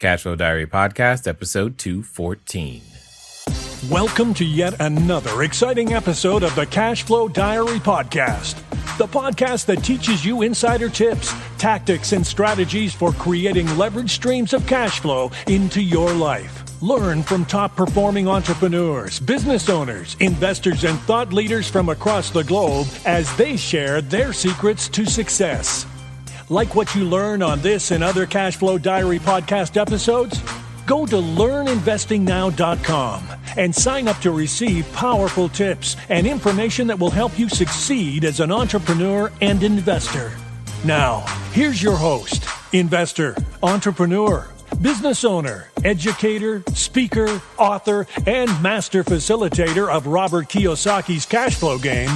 Cashflow Diary Podcast, episode 214. Welcome to yet another exciting episode of the Cashflow Diary Podcast, the podcast that teaches you insider tips, tactics, and strategies for creating leverage streams of cash flow into your life. Learn from top-performing entrepreneurs, business owners, investors, and thought leaders from across the globe as they share their secrets to success. Like what you learn on this and other Cashflow Diary podcast episodes? Go to learninvestingnow.com and sign up to receive powerful tips and information that will help you succeed as an entrepreneur and investor. Now, here's your host, investor, entrepreneur, business owner, educator, speaker, author, and master facilitator of Robert Kiyosaki's cash flow game,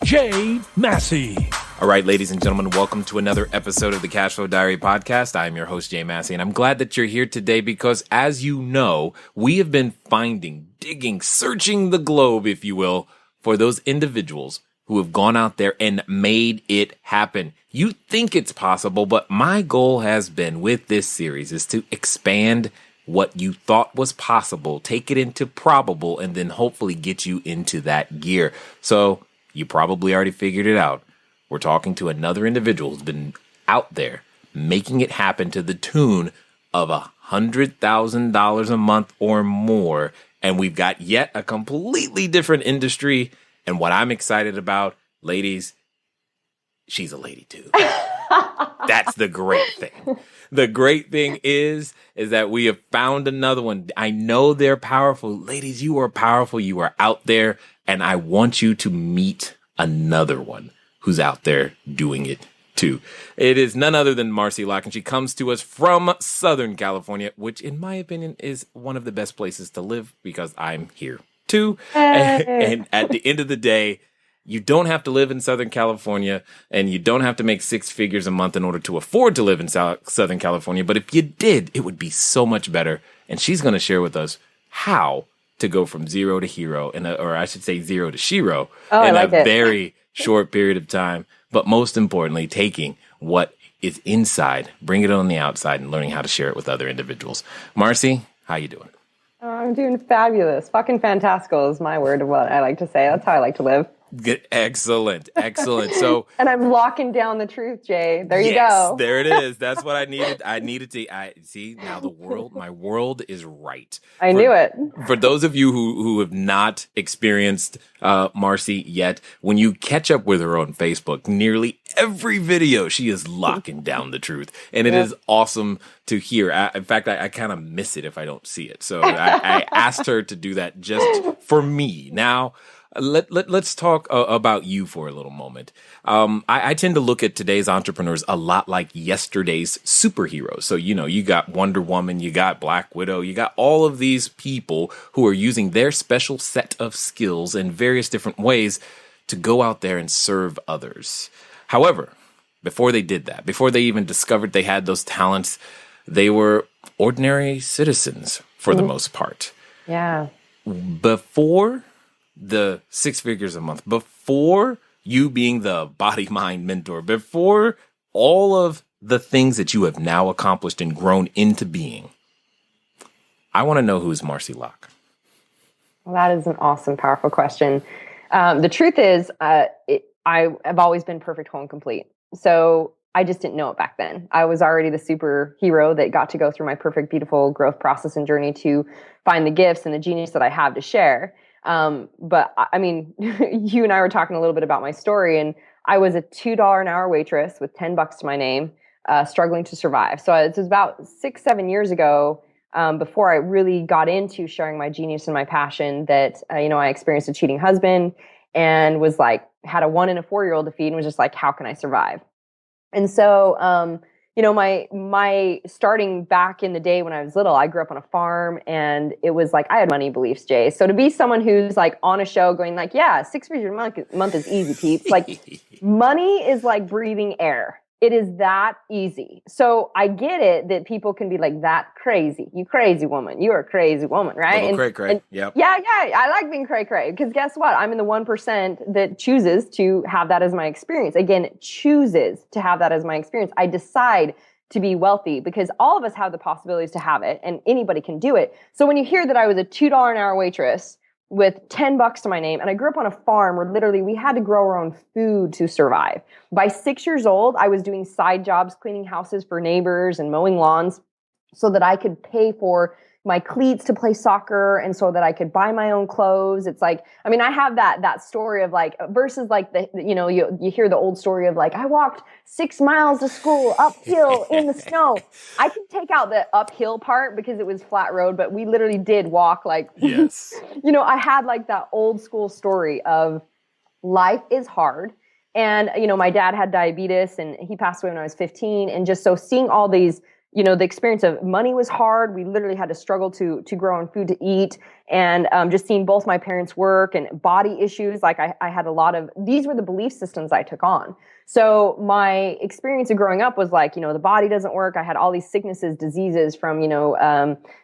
Jay Massey. All right, ladies and gentlemen, welcome to another episode of the Cashflow Diary Podcast. I am your host, Jay Massey, and I'm glad that you're here today because, as you know, we have been finding, digging, searching the globe, if you will, for those individuals who have gone out there and made it happen. You think it's possible, but my goal has been with this series is to expand what you thought was possible, take it into probable, and then hopefully get you into that gear. So you probably already figured it out. We're talking to another individual who's been out there making it happen to the tune of $100,000 a month or more. And we've got yet a completely different industry. And what I'm excited about, ladies, she's a lady too. That's the great thing. The great thing is that we have found another one. I know they're powerful. Ladies, you are powerful. You are out there. And I want you to meet another one who's out there doing it too. It is none other than Marci Lock, and she comes to us from Southern California, which in my opinion is one of the best places to live because I'm here too. Hey. And at the end of the day, you don't have to live in Southern California and you don't have to make six figures a month in order to afford to live in Southern California. But if you did, it would be so much better. And she's going to share with us how to go from zero to hero, or I should say zero to shiro in a very short period of time, but most importantly, taking what is inside, bring it on the outside, and learning how to share it with other individuals. Marci, how you doing? Oh, I'm doing fabulous. Fucking fantastical is my word of what I like to say. That's how I like to live. Good. Excellent. So, and I'm locking down the truth, Jay. There you go. There it is. That's what I needed. I see now my world is right. I knew it. For those of you who have not experienced Marci yet, when you catch up with her on Facebook, nearly every video she is locking down the truth, and it is awesome to hear. In fact, I kind of miss it if I don't see it. So I asked her to do that just for me. Now, let's talk about you for a little moment. I tend to look at today's entrepreneurs a lot like yesterday's superheroes. So, you got Wonder Woman, you got Black Widow, you got all of these people who are using their special set of skills in various different ways to go out there and serve others. However, before they did that, before they even discovered they had those talents, they were ordinary citizens for the most part. Yeah. Before the six figures a month, before you being the body mind mentor, before all of the things that you have now accomplished and grown into being, I want to know who's Marci Lock. Well, that is an awesome, powerful question. The truth is, I have always been perfect, whole, and complete. So I just didn't know it back then. I was already the superhero that got to go through my perfect, beautiful growth process and journey to find the gifts and the genius that I have to share. But I mean, you and I were talking a little bit about my story, and I was a $2 an hour waitress with $10 to my name, struggling to survive. So it was about 6-7 years ago, before I really got into sharing my genius and my passion that, I experienced a cheating husband and was like, had a 1 and a 4-year-old to feed and was just like, how can I survive? And so, my starting back in the day when I was little, I grew up on a farm, and it was like I had money beliefs, Jay. So to be someone who's like on a show going like, yeah, 6 figures a month is easy, peeps. Like money is like breathing air. It is that easy. So I get it that people can be like, that crazy. You crazy woman. You are a crazy woman, right? Cray-cray. Yep. Yeah. I like being cray-cray because guess what? I'm in the 1% that chooses to have that as my experience. Again, chooses to have that as my experience. I decide to be wealthy, because all of us have the possibilities to have it and anybody can do it. So when you hear that I was a $2 an hour waitress with $10 to my name, and I grew up on a farm where literally we had to grow our own food to survive. By 6 years old, I was doing side jobs, cleaning houses for neighbors and mowing lawns so that I could pay for my cleats to play soccer and so that I could buy my own clothes. It's like, I mean, I have that story of like, versus like you hear the old story of like, I walked 6 miles to school uphill in the snow. I can take out the uphill part because it was flat road, but we literally did walk like, yes. I had like that old school story of life is hard. And, my dad had diabetes and he passed away when I was 15. And just so seeing all these, the experience of money was hard. We literally had to struggle to grow our own food to eat. And just seeing both my parents work and body issues, like I had a lot of, these were the belief systems I took on. So my experience of growing up was like, the body doesn't work. I had all these sicknesses, diseases from,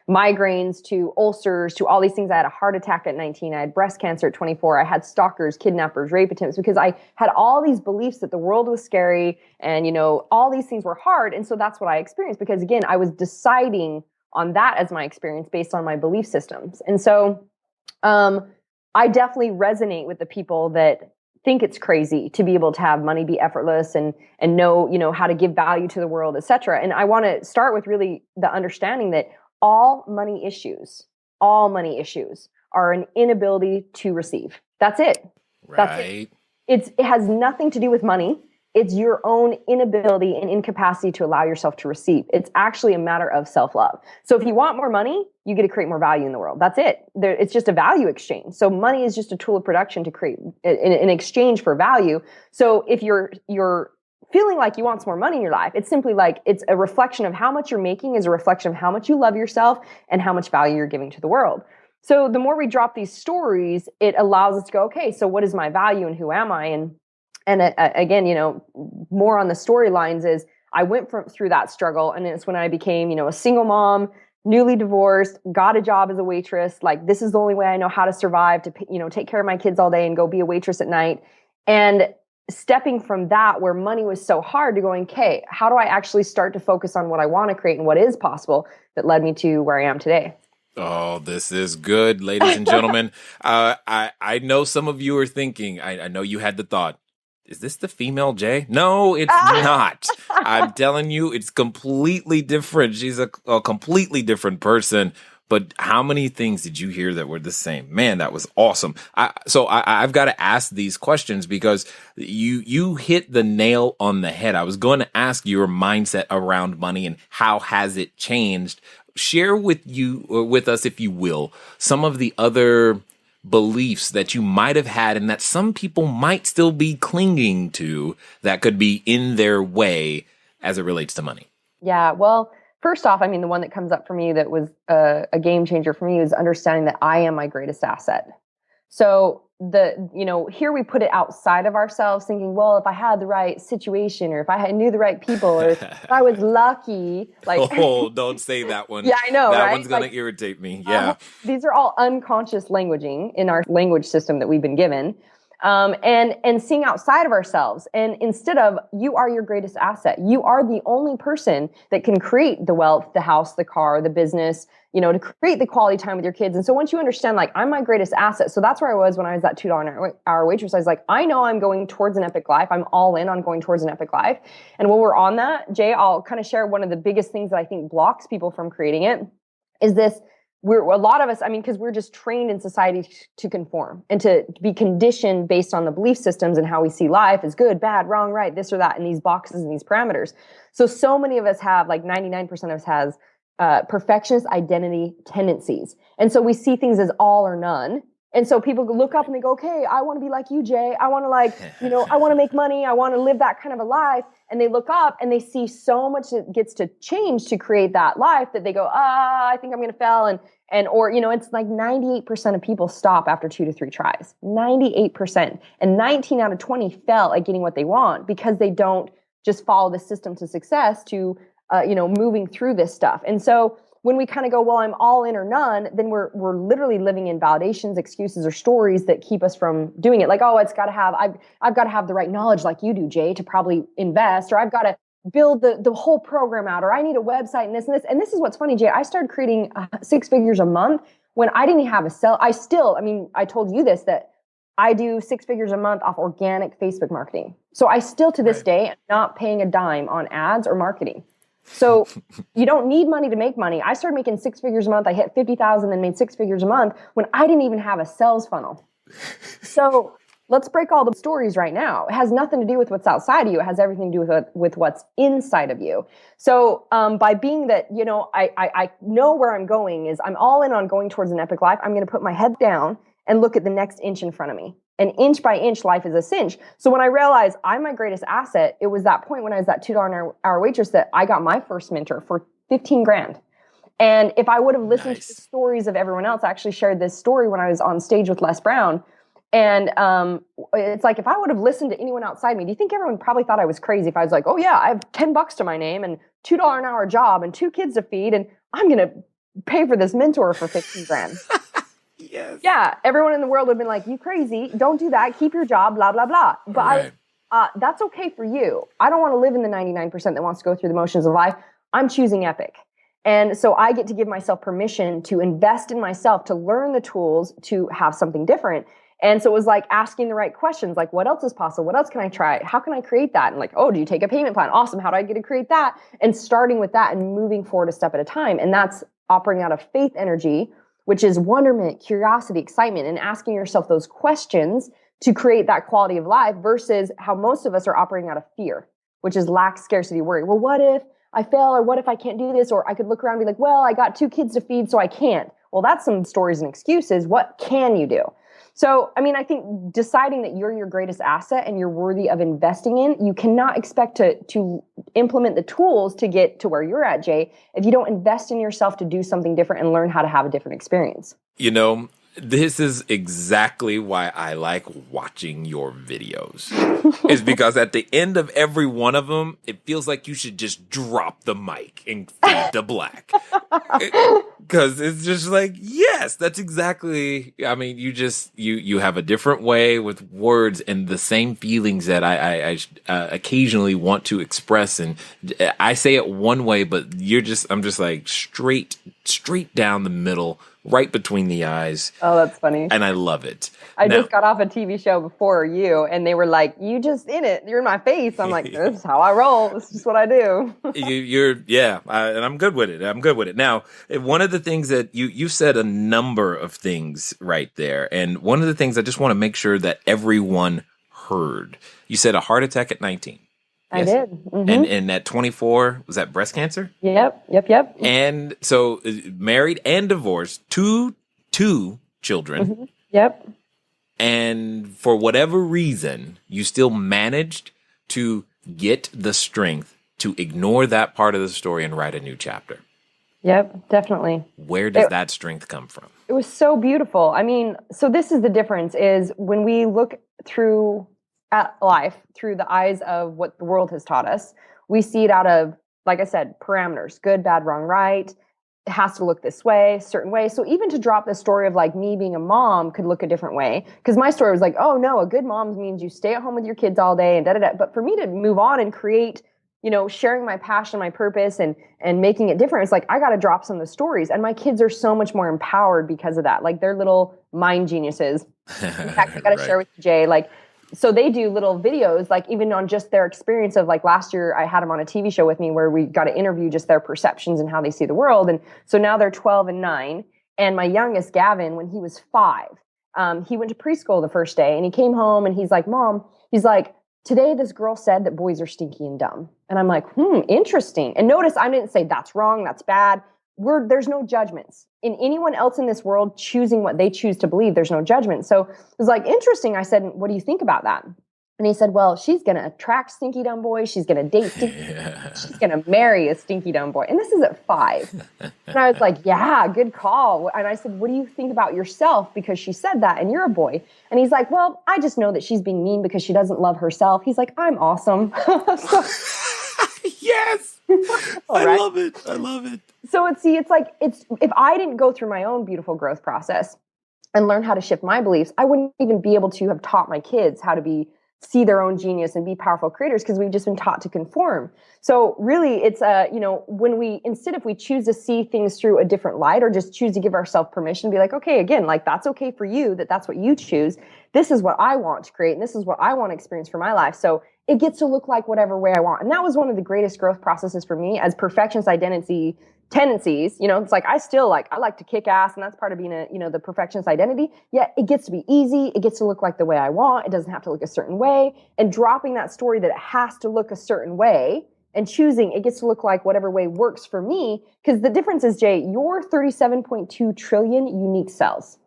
migraines to ulcers to all these things. I had a heart attack at 19. I had breast cancer at 24. I had stalkers, kidnappers, rape attempts, because I had all these beliefs that the world was scary and, all these things were hard. And so that's what I experienced because, again, I was deciding on that as my experience based on my belief systems. And so I definitely resonate with the people that think it's crazy to be able to have money be effortless and know, how to give value to the world, et cetera. And I want to start with really the understanding that all money issues are an inability to receive. That's it. Right. That's it. It has nothing to do with money. It's your own inability and incapacity to allow yourself to receive. It's actually a matter of self-love. So if you want more money, you get to create more value in the world. That's it. It's just a value exchange. So money is just a tool of production to create in exchange for value. So if you're feeling like you want some more money in your life, it's simply like it's a reflection of how much you're making is a reflection of how much you love yourself and how much value you're giving to the world. So the more we drop these stories, it allows us to go, okay, so what is my value and who am I? And again, more on the storylines is I went through that struggle. And it's when I became, a single mom, newly divorced, got a job as a waitress. Like, this is the only way I know how to survive, to, take care of my kids all day and go be a waitress at night. And stepping from that, where money was so hard, to going, okay, how do I actually start to focus on what I want to create and what is possible, that led me to where I am today. Oh, this is good, ladies and gentlemen. I know some of you are thinking, I know you had the thought, is this the female Jay? No, it's not. I'm telling you, it's completely different. She's a completely different person. But how many things did you hear that were the same? Man, that was awesome. I've got to ask these questions because you hit the nail on the head. I was going to ask your mindset around money and how has it changed. Share with us, if you will, some of the other beliefs that you might have had and that some people might still be clinging to that could be in their way as it relates to money. Yeah, well, first off, I mean, the one that comes up for me that was a game changer for me is understanding that I am my greatest asset. So here we put it outside of ourselves thinking, well, if I had the right situation or if I knew the right people or if I was lucky, like, oh, don't say that one. Yeah, I know, that right? one's going to irritate me. Yeah. These are all unconscious languaging in our language system that we've been given. And seeing outside of ourselves. And instead of, you are your greatest asset. You are the only person that can create the wealth, the house, the car, the business, to create the quality time with your kids. And so once you understand, like, I'm my greatest asset. So that's where I was when I was that $2 an hour waitress. I was like, I know I'm going towards an epic life. I'm all in on going towards an epic life. And when we're on that, Jay, I'll kind of share one of the biggest things that I think blocks people from creating it is this. A lot of us, because we're just trained in society to conform and to be conditioned based on the belief systems and how we see life as good, bad, wrong, right, this or that, in these boxes and these parameters. So many of us have, like 99% of us has perfectionist identity tendencies. And so we see things as all or none. And so people look up and they go, okay, I want to be like you, Jay. I want to I want to make money. I want to live that kind of a life. And they look up and they see so much that gets to change to create that life that they go, I think I'm going to fail. Or it's like 98% of people stop after 2 to 3 tries, 98%. And 19 out of 20 fail at getting what they want because they don't just follow the system to success to, moving through this stuff. And so when we kind of go, well, I'm all in or none, then we're literally living in validations, excuses, or stories that keep us from doing it. Like, oh, I've got to have the right knowledge like you do, Jay, to probably invest, or I've got to build the whole program out, or I need a website and this and this. And this is what's funny, Jay. I started creating 6 figures a month when I didn't even have a sell. I told you this, that I do 6 figures a month off organic Facebook marketing. So I still to this day am not paying a dime on ads or marketing. So you don't need money to make money. I started making 6 figures a month. I hit 50,000 and made 6 figures a month when I didn't even have a sales funnel. So let's break all the stories right now. It has nothing to do with what's outside of you. It has everything to do with what's inside of you. So by being that, I know where I'm going is I'm all in on going towards an epic life. I'm going to put my head down and look at the next inch in front of me. And inch by inch, life is a cinch. So when I realized I'm my greatest asset, it was that point when I was that $2 an hour waitress that I got my first mentor for 15 grand. And if I would have listened to the stories of everyone else, I actually shared this story when I was on stage with Les Brown. And it's like, if I would have listened to anyone outside me, do you think everyone probably thought I was crazy if I was like, oh yeah, I have $10 to my name and $2 an hour job and 2 kids to feed, and I'm going to pay for this mentor for 15 grand. Yes. Yeah, everyone in the world would have been like, you crazy, don't do that, keep your job, blah, blah, blah. But that's okay for you. I don't want to live in the 99% that wants to go through the motions of life. I'm choosing epic. And so I get to give myself permission to invest in myself, to learn the tools, to have something different. And so it was like asking the right questions, like what else is possible? What else can I try? How can I create that? And like, oh, do you take a payment plan? Awesome. How do I get to create that? And starting with that and moving forward a step at a time. And that's operating out of faith energy, which is wonderment, curiosity, excitement, and asking yourself those questions to create that quality of life versus how most of us are operating out of fear, which is lack, scarcity, worry. Well, what if I fail? Or what if I can't do this? Or I could look around and be like, well, I got 2 kids to feed, so I can't. Well, that's some stories and excuses. What can you do? So, I think deciding that you're your greatest asset and you're worthy of investing in, you cannot expect to implement the tools to get to where you're at, Jay, if you don't invest in yourself to do something different and learn how to have a different experience. This is exactly why I like watching your videos. It's because at the end of every one of them, it feels like you should just drop the mic and feed the black. Because it's just like, yes, that's exactly, you have a different way with words and the same feelings that I occasionally want to express. And I say it one way, but I'm just like straight down the middle, right between the eyes. Oh, that's funny. And I love it. I just got off a TV show before you, and they were like, you just in it. You're in my face. I'm like, this is how I roll. This is just what I do. And I'm good with it. Now, one of the things that you said a number of things right there. And one of the things I just want to make sure that everyone heard. You said a heart attack at 19. I did. Mm-hmm. And at 24, was that breast cancer? Yep. And so married and divorced, two children. Mm-hmm. Yep. And for whatever reason, you still managed to get the strength to ignore that part of the story and write a new chapter. Yep, definitely. Where does that strength come from? It was so beautiful. So this is the difference, is when we look through at life through the eyes of what the world has taught us, we see it out of, like I said, parameters, good, bad, wrong, right. It has to look this way, certain way. So even to drop the story of like me being a mom could look a different way. Because my story was like, oh no, a good mom means you stay at home with your kids all day and da-da-da. But for me to move on and create, sharing my passion, my purpose, and making it different, it's like, I got to drop some of the stories. And my kids are so much more empowered because of that. Like, they're little mind geniuses. In fact, I got to share with you, Jay, like, so they do little videos, like even on just their experience of, like, last year I had them on a TV show with me where we got to interview just their perceptions and how they see the world. And so now they're 12 and 9. And my youngest, Gavin, when he was 5, he went to preschool the first day and he came home and he's like, Mom, he's like, today this girl said that boys are stinky and dumb. And I'm like, interesting. And notice I didn't say that's wrong, that's bad. There's no judgments. In anyone else in this world choosing what they choose to believe, there's no judgment. So it was like, interesting. I said, what do you think about that? And he said, well, she's going to attract stinky dumb boys. She's going to date stinky. She's going to marry a stinky dumb boy. And this is at 5. And I was like, yeah, good call. And I said, what do you think about yourself? Because she said that and you're a boy. And he's like, well, I just know that she's being mean because she doesn't love herself. He's like, I'm awesome. Yes. I love it. So it's like, if I didn't go through my own beautiful growth process and learn how to shift my beliefs, I wouldn't even be able to have taught my kids how to be see their own genius and be powerful creators, because we've just been taught to conform. So really it's when if we choose to see things through a different light, or just choose to give ourselves permission to be like, okay, again, like that's okay for you, that's what you choose. This is what I want to create, and this is what I want to experience for my life. So it gets to look like whatever way I want. And that was one of the greatest growth processes for me as perfectionist identity tendencies. It's like, I like to kick ass, and that's part of being the perfectionist identity. Yet it gets to be easy. It gets to look like the way I want. It doesn't have to look a certain way. And dropping that story that it has to look a certain way and choosing it gets to look like whatever way works for me. Because the difference is, Jay, you're 37.2 trillion unique cells.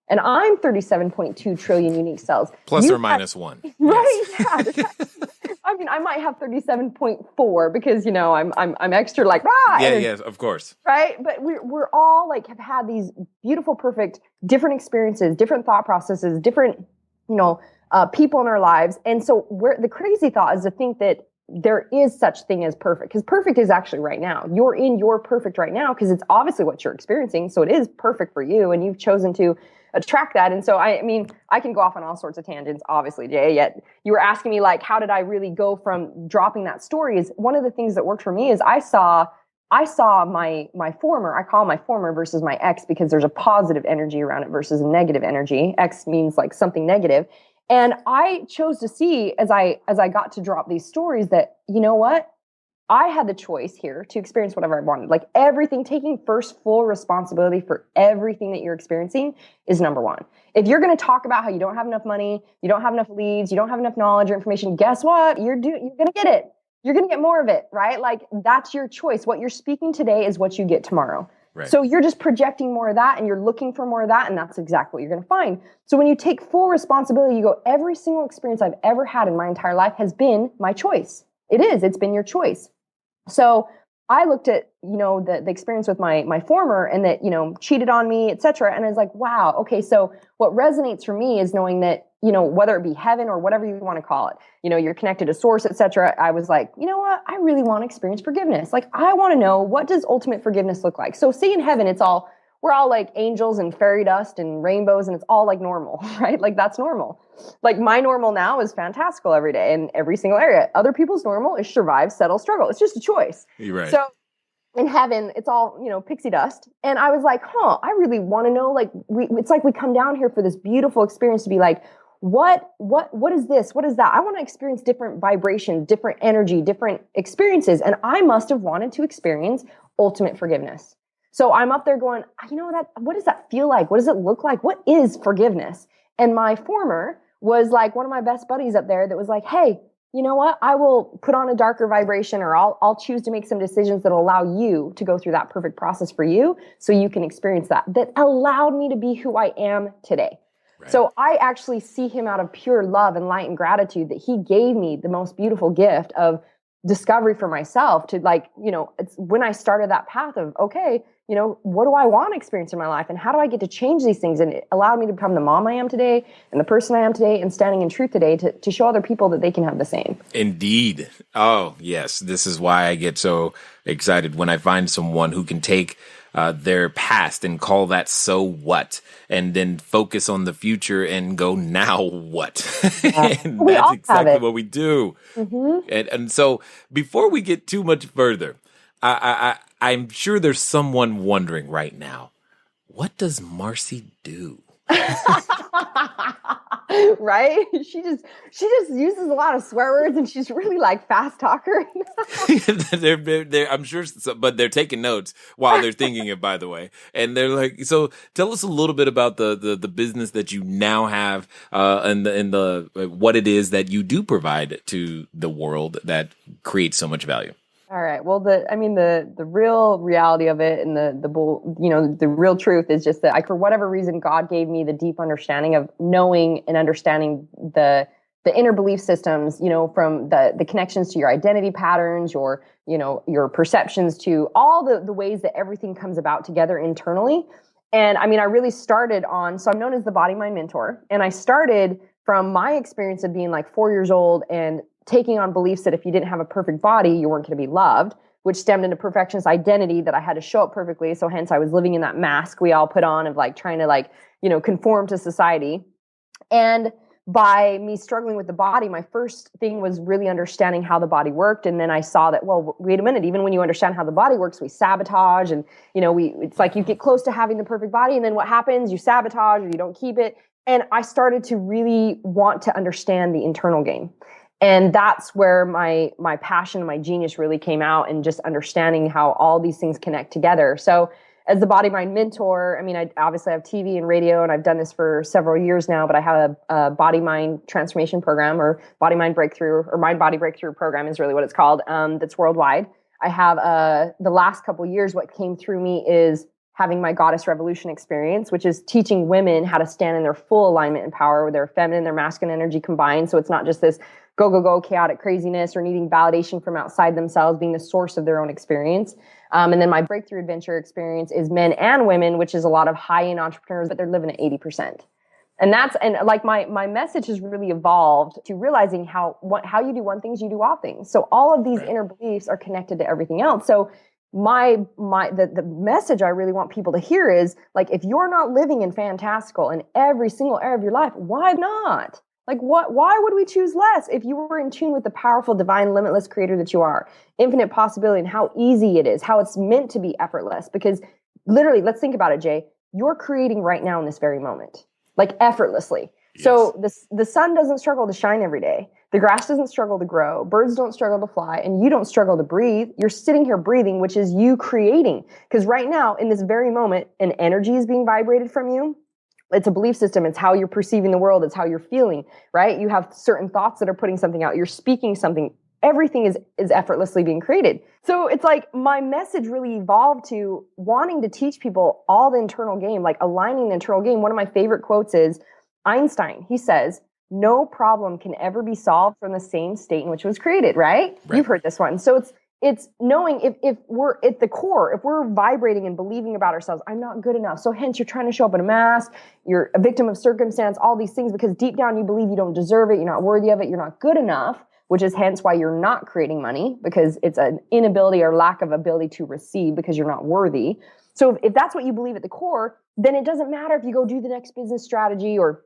And I'm 37.2 trillion unique cells. Plus or minus one. Right? Yes. Yeah. I mean, I might have 37.4 because, I'm extra like, rah! Yeah, yes, of course. Right? But we're all like have had these beautiful, perfect, different experiences, different thought processes, different, people in our lives. And so the crazy thought is to think that there is such thing as perfect, because perfect is actually right now. You're in your perfect right now because it's obviously what you're experiencing. So it is perfect for you, and you've chosen to attract that. And so, I can go off on all sorts of tangents, obviously, Jay, yet you were asking me like, how did I really go from dropping that story? Is one of the things that worked for me is I saw my former, I call my former versus my ex, because there's a positive energy around it versus a negative energy. Ex means like something negative. And I chose to see as I got to drop these stories that, you know what? I had the choice here to experience whatever I wanted. Like everything, taking first full responsibility for everything that you're experiencing is number one. If you're going to talk about how you don't have enough money, you don't have enough leads, you don't have enough knowledge or information, guess what? You're going to get it. You're going to get more of it, right? Like that's your choice. What you're speaking today is what you get tomorrow. Right. So you're just projecting more of that, and you're looking for more of that, and that's exactly what you're going to find. So when you take full responsibility, you go, every single experience I've ever had in my entire life has been my choice. It's been your choice. So I looked at, the experience with my former, and that, cheated on me, et cetera. And I was like, wow, okay. So what resonates for me is knowing that, whether it be heaven or whatever you want to call it, you're connected to source, et cetera. I was like, you know what? I really want to experience forgiveness. Like, I want to know, what does ultimate forgiveness look like? So see, in heaven, we're all like angels and fairy dust and rainbows, and it's all like normal, right? Like that's normal. Like my normal now is fantastical every day in every single area. Other people's normal is survive, settle, struggle. It's just a choice. You're right. So in heaven, it's all, pixie dust. And I was like, I really want to know, like, it's like we come down here for this beautiful experience to be like, what is this? What is that? I want to experience different vibrations, different energy, different experiences. And I must have wanted to experience ultimate forgiveness. So I'm up there going, what does that feel like? What does it look like? What is forgiveness? And my former was like one of my best buddies up there that was like, hey, you know what? I will put on a darker vibration, or I'll choose to make some decisions that allow you to go through that perfect process for you so you can experience that allowed me to be who I am today. Right. So I actually see him out of pure love and light and gratitude that he gave me the most beautiful gift of discovery for myself to it's when I started that path of, okay, what do I want to experience in my life, and how do I get to change these things? And it allowed me to become the mom I am today, and the person I am today, and standing in truth today to show other people that they can have the same. Indeed. Oh, yes. This is why I get so excited when I find someone who can take their past and call that so what, and then focus on the future and go, now what? Yeah. And that's exactly what we do. Mm-hmm. And so before we get too much further, I'm sure there's someone wondering right now, what does Marci do? Right? She just uses a lot of swear words, and she's really like fast talker. I'm sure, but they're taking notes while they're thinking it, by the way. And they're like, so tell us a little bit about the business that you now have, and the what it is that you do provide to the world that creates so much value. All right. Well, the real reality of it, and the real truth is just that for whatever reason, God gave me the deep understanding of knowing and understanding the inner belief systems, from the connections to your identity patterns, your perceptions, to all the ways that everything comes about together internally. And I really started so I'm known as the Body Mind Mentor. And I started from my experience of being like 4 years old and taking on beliefs that if you didn't have a perfect body, you weren't going to be loved, which stemmed into perfectionist identity that I had to show up perfectly. So hence I was living in that mask we all put on of like trying to conform to society. And by me struggling with the body, my first thing was really understanding how the body worked. And then I saw that, well, wait a minute, even when you understand how the body works, we sabotage. And, it's like you get close to having the perfect body. And then what happens? You sabotage or you don't keep it. And I started to really want to understand the internal game. And that's where my passion, my genius really came out, and just understanding how all these things connect together. So as the body mind mentor, I obviously have TV and radio, and I've done this for several years now, but I have a body mind transformation program, or body mind breakthrough, or mind body breakthrough program is really what it's called. That's worldwide. I have the last couple of years, what came through me is having my Goddess Revolution experience, which is teaching women how to stand in their full alignment and power with their feminine, their masculine energy combined. So it's not just this go, chaotic craziness or needing validation from outside themselves, being the source of their own experience. And then my breakthrough adventure experience is men and women, which is a lot of high-end entrepreneurs, but they're living at 80%. And my message has really evolved to realizing how you do one thing, you do all things. So all of these inner beliefs are connected to everything else. So the message I really want people to hear is, like, if you're not living in fantastical in every single area of your life, why not? Like, why would we choose less if you were in tune with the powerful, divine, limitless creator that you are, infinite possibility, and how easy it is, how it's meant to be effortless? Because literally, let's think about it, Jay. You're creating right now in this very moment, like effortlessly. Yes. So the sun doesn't struggle to shine every day. The grass doesn't struggle to grow. Birds don't struggle to fly, and you don't struggle to breathe. You're sitting here breathing, which is you creating. Because right now, in this very moment, an energy is being vibrated from you. It's a belief system. It's how you're perceiving the world. It's how you're feeling, right? You have certain thoughts that are putting something out. You're speaking something. Everything is effortlessly being created. So it's like my message really evolved to wanting to teach people all the internal game, like aligning the internal game. One of my favorite quotes is Einstein. He says, "No problem can ever be solved from the same state in which it was created," right? You've heard this one. So it's knowing if we're at the core, if we're vibrating and believing about ourselves, I'm not good enough. So hence you're trying to show up in a mask, you're a victim of circumstance, all these things, because deep down you believe you don't deserve it, you're not worthy of it, you're not good enough, which is hence why you're not creating money, because it's an inability or lack of ability to receive because you're not worthy. So if that's what you believe at the core, then it doesn't matter if you go do the next business strategy or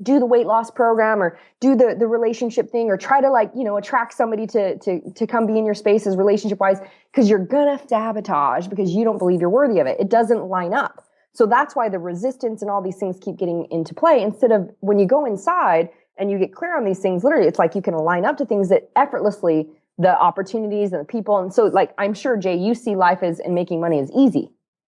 do the weight loss program or do the relationship thing or try to attract somebody to come be in your spaces relationship wise, because you're gonna sabotage because you don't believe you're worthy of it. It doesn't line up. So that's why the resistance and all these things keep getting into play, instead of when you go inside and you get clear on these things, literally it's like you can align up to things that effortlessly, the opportunities and the people. And so, like, I'm sure, Jay, you see life and making money as easy,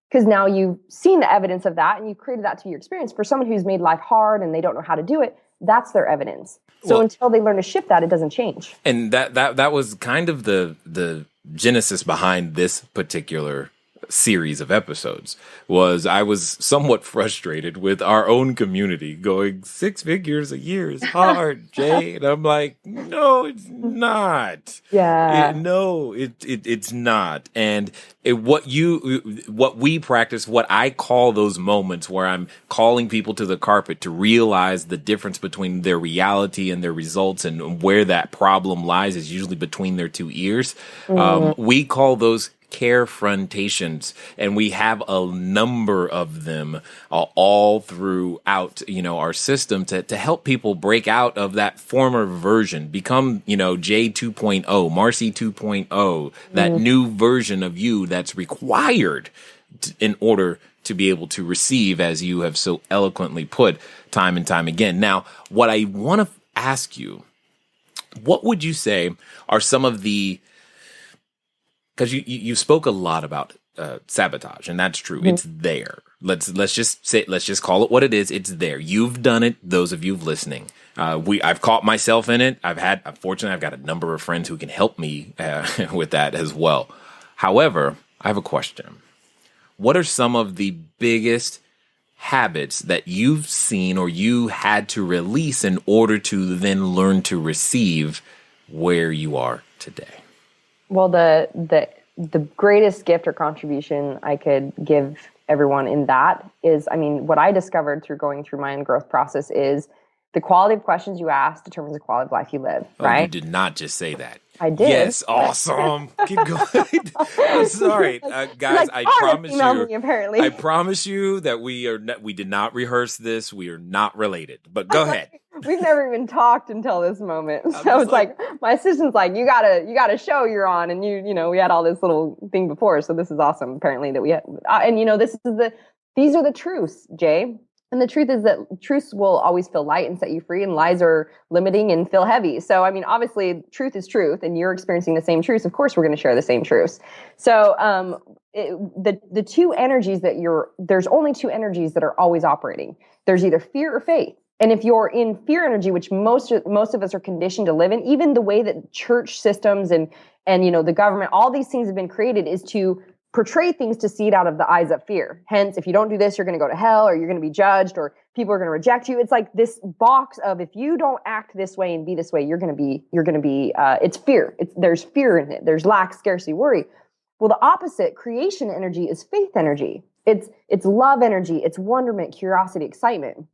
because now you've seen the evidence of that and you've created that to your experience. For someone who's made life hard and they don't know how to do it, that's their evidence. So until they learn to shift that, it doesn't change. And that was kind of the genesis behind this particular series of episodes. Was I was somewhat frustrated with our own community going 6 figures a year is hard, Jay. And I'm like, no, it's not. Yeah. It's not. And what we practice, what I call those moments where I'm calling people to the carpet to realize the difference between their reality and their results, and where that problem lies is usually between their 2 ears. We call those carefrontations, and we have a number of them all throughout our system to help people break out of that former version, become J 2.0, Marci 2.0, that new version of you that's required in order to be able to receive, as you have so eloquently put time and time again. Now, what I want to ask you, what would you say are some of the, because you spoke a lot about sabotage, and that's true. It's there. Let's just call it what it is. It's there. You've done it. Those of you listening, I've caught myself in it. Fortunately, I've got a number of friends who can help me with that as well. However, I have a question. What are some of the biggest habits that you've seen or you had to release in order to then learn to receive where you are today? Well, the greatest gift or contribution I could give everyone in that is, what I discovered through going through my own growth process is the quality of questions you ask determines the quality of life you live, right? You did not just say that. I did. Yes, awesome. Keep going. I'm sorry, guys. I promise you that we did not rehearse this. We are not related. But go ahead. We've never even talked until this moment. So it's like my assistant's like, you gotta show you're on, and we had all this little thing before. So this is awesome. Apparently that we had, and these are the truths, Jay. And the truth is that truths will always feel light and set you free, and lies are limiting and feel heavy. So, I mean, obviously, truth is truth, and you're experiencing the same truths. Of course, we're going to share the same truths. So, the two energies there's only two energies that are always operating. There's either fear or faith. And if you're in fear energy, which most of us are conditioned to live in, even the way that church systems and the government, all these things have been created is to portray things to see it out of the eyes of fear. Hence, if you don't do this, you're going to go to hell, or you're going to be judged, or people are going to reject you. It's like this box of, if you don't act this way and be this way, you're going to be, it's fear. There's fear in it. There's lack, scarcity, worry. Well, the opposite, creation energy, is faith energy. It's love energy. It's wonderment, curiosity, excitement.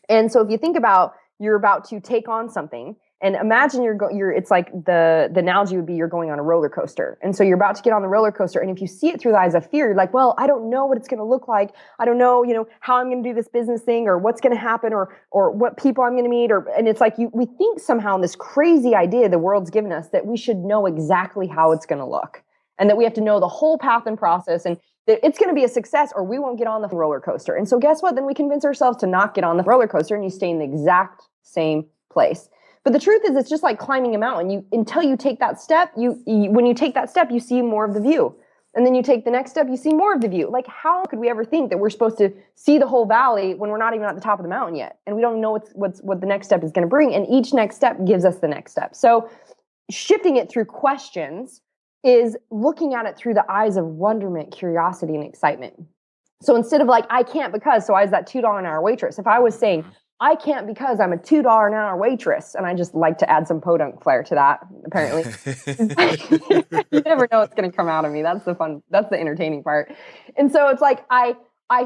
And so if you think about, you're about to take on something, and imagine it's like the analogy would be you're going on a roller coaster. And so you're about to get on the roller coaster. And if you see it through the eyes of fear, you're like, well, I don't know what it's going to look like. I don't know, how I'm going to do this business thing, or what's going to happen, or what people I'm going to meet. And it's like we think somehow in this crazy idea the world's given us that we should know exactly how it's going to look, and that we have to know the whole path and process, and that it's going to be a success or we won't get on the roller coaster. And so guess what? Then we convince ourselves to not get on the roller coaster, and you stay in the exact same place. But the truth is, it's just like climbing a mountain. Until you take that step, when you take that step, you see more of the view. And then you take the next step, you see more of the view. Like, how could we ever think that we're supposed to see the whole valley when we're not even at the top of the mountain yet? And we don't know what the next step is going to bring. And each next step gives us the next step. So shifting it through questions is looking at it through the eyes of wonderment, curiosity, and excitement. So instead of like, I can't because, so I was that $2 an hour waitress. If I was saying, I can't because I'm a $2 an hour waitress, and I just like to add some podunk flair to that, apparently. You never know what's going to come out of me. That's the entertaining part. And so it's like, I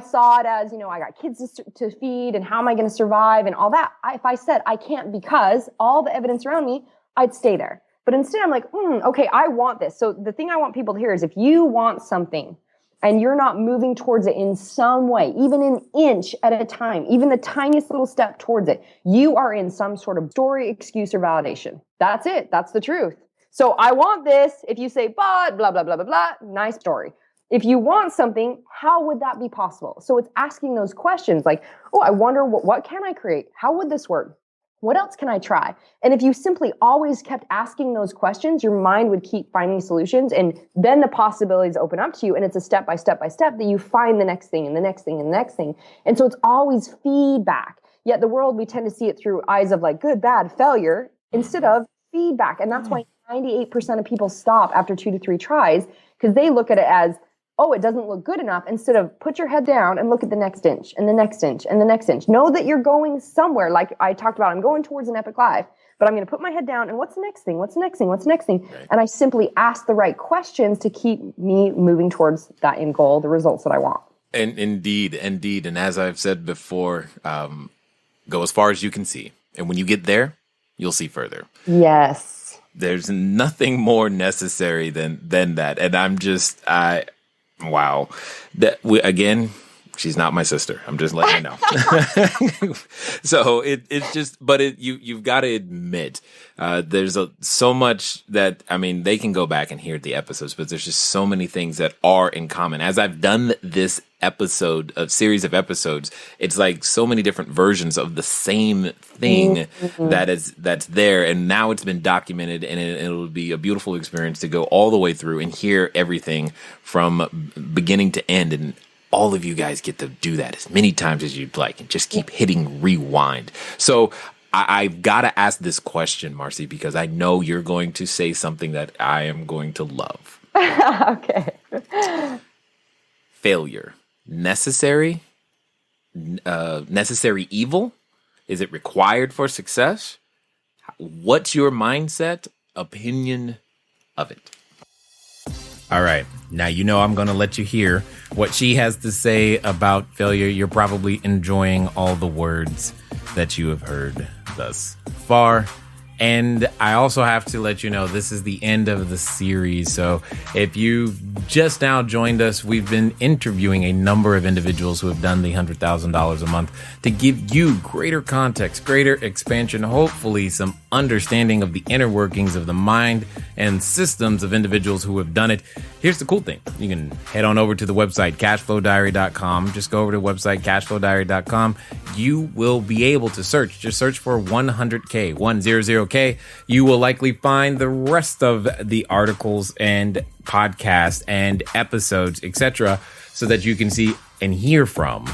saw it as, I got kids to feed, and how am I going to survive and all that. If I said I can't because all the evidence around me, I'd stay there. But instead I'm like, okay, I want this. So the thing I want people to hear is, if you want something and you're not moving towards it in some way, even an inch at a time, even the tiniest little step towards it, you are in some sort of story, excuse, or validation. That's it. That's the truth. So I want this. If you say, but blah, blah, blah, blah, blah, nice story. If you want something, how would that be possible? So it's asking those questions like, oh, I wonder what can I create? How would this work? What else can I try? And if you simply always kept asking those questions, your mind would keep finding solutions, and then the possibilities open up to you. And it's a step by step by step that you find the next thing and the next thing and the next thing. And so it's always feedback. Yet the world, we tend to see it through eyes of like good, bad, failure, instead of feedback. And that's why 98% of people stop after 2 to 3 tries, because they look at it as, oh, it doesn't look good enough, instead of put your head down and look at the next inch and the next inch and the next inch. Know that you're going somewhere. Like I talked about, I'm going towards an epic life, but I'm going to put my head down, and what's the next thing? What's the next thing? What's the next thing? Right. And I simply ask the right questions to keep me moving towards that end goal, the results that I want. And indeed. And as I've said before, go as far as you can see. And when you get there, you'll see further. Yes. There's nothing more necessary than that. And wow. Again, she's not my sister. I'm just letting you know. So it's just, but you've got to admit, there's so much that, they can go back and hear the episodes, but there's just so many things that are in common. As I've done this series of episodes, it's like so many different versions of the same thing that's there. And now it's been documented, and it'll be a beautiful experience to go all the way through and hear everything from beginning to end. And all of you guys get to do that as many times as you'd like, and just keep hitting rewind. So I've got to ask this question, Marci, because I know you're going to say something that I am going to love. Okay. Failure. Necessary evil? Is it required for success? What's your mindset, opinion of it? All right. Now, I'm going to let you hear what she has to say about failure. You're probably enjoying all the words that you have heard thus far. And I also have to let you know, this is the end of the series. So if you've just now joined us, we've been interviewing a number of individuals who have done the $100,000 a month to give you greater context, greater expansion, hopefully some understanding of the inner workings of the mind and systems of individuals who have done it. Here's the cool thing. You can head on over to the website, CashFlowDiary.com. Just go over to the website, CashFlowDiary.com. You will be able to just search for 100K, 100K. You will likely find the rest of the articles and podcasts and episodes, etc., so that you can see and hear from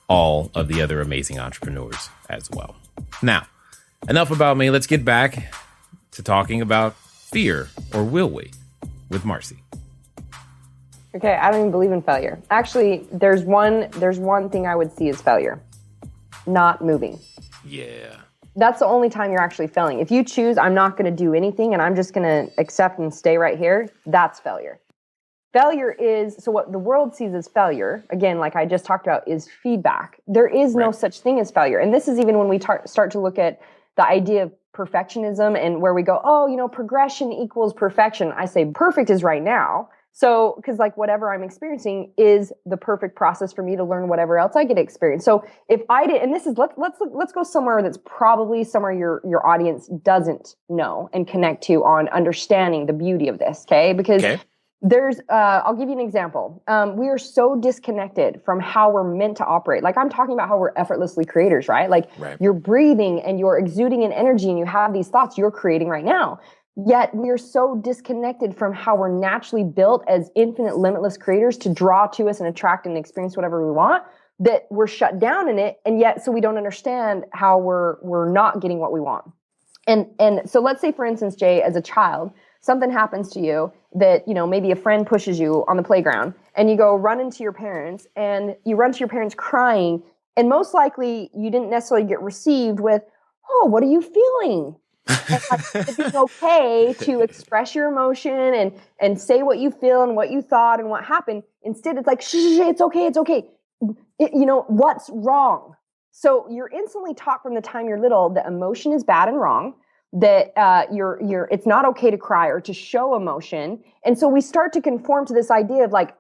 all of the other amazing entrepreneurs as well. Now, enough about me. Let's get back to talking about fear, or will we, with Marci. Okay, I don't even believe in failure. Actually, there's one thing I would see as failure. Not moving. Yeah. That's the only time you're actually failing. If you choose, I'm not going to do anything and I'm just going to accept and stay right here, that's failure. Failure is, so what the world sees as failure, again, like I just talked about, is feedback. There is no such thing as failure. And this is even when we start to look at the idea of perfectionism and where we go, oh, progression equals perfection. I say perfect is right now. So, because like whatever I'm experiencing is the perfect process for me to learn whatever else I get to experience. So if I did, and this is, let's go somewhere that's probably somewhere your audience doesn't know and connect to on understanding the beauty of this. Okay. Because there's, I'll give you an example. We are so disconnected from how we're meant to operate. Like I'm talking about how we're effortlessly creators, right? Like you're breathing and you're exuding an energy and you have these thoughts you're creating right now. Yet we are so disconnected from how we're naturally built as infinite, limitless creators to draw to us and attract and experience whatever we want, that we're shut down in it. And yet, so we don't understand how we're not getting what we want. And so let's say, for instance, Jay, as a child, something happens to you that, maybe a friend pushes you on the playground and you go run into your parents and you run to your parents crying. And most likely you didn't necessarily get received with, oh, what are you feeling? And it's okay to express your emotion and say what you feel and what you thought and what happened. Instead, it's like, shh, it's okay. It's okay. What's wrong? So you're instantly taught from the time you're little that emotion is bad and wrong, that it's not okay to cry or to show emotion. And so we start to conform to this idea of like,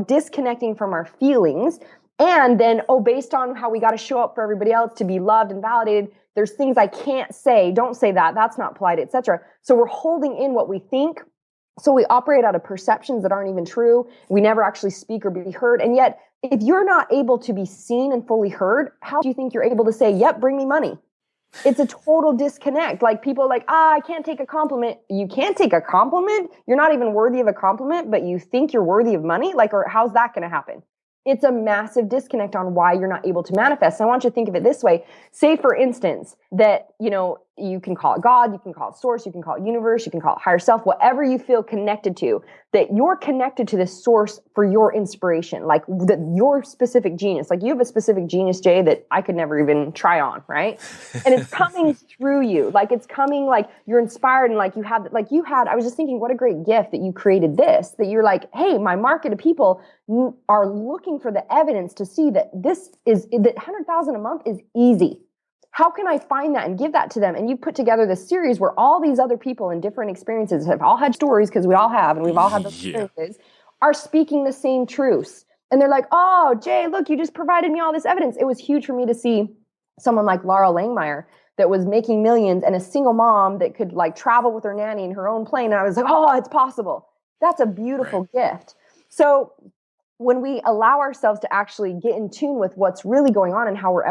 disconnecting from our feelings. And then, based on how we got to show up for everybody else to be loved and validated, there's things I can't say. Don't say that. That's not polite, etc. So we're holding in what we think. So we operate out of perceptions that aren't even true. We never actually speak or be heard. And yet, if you're not able to be seen and fully heard, how do you think you're able to say, yep, bring me money? It's a total disconnect. Like people are like, I can't take a compliment. You can't take a compliment? You're not even worthy of a compliment, but you think you're worthy of money? Or how's that going to happen? It's a massive disconnect on why you're not able to manifest. So I want you to think of it this way. Say, for instance, that, you can call it God, you can call it source, you can call it universe, you can call it higher self, whatever you feel connected to, that you're connected to this source for your inspiration, like your specific genius. Like you have a specific genius, Jay, that I could never even try on, right? And it's coming through you. Like it's coming, like you're inspired and like I was just thinking, what a great gift that you created this, that you're like, hey, my market of people are looking for the evidence to see that that 100,000 a month is easy. How can I find that and give that to them? And you put together this series where all these other people in different experiences have all had stories, because we all have, and we've all had those experiences, are speaking the same truths. And they're like, oh, Jay, look, you just provided me all this evidence. It was huge for me to see someone like Laura Langmeyer that was making millions and a single mom that could like travel with her nanny in her own plane. And I was like, oh, it's possible. That's a beautiful gift. So when we allow ourselves to actually get in tune with what's really going on and how we're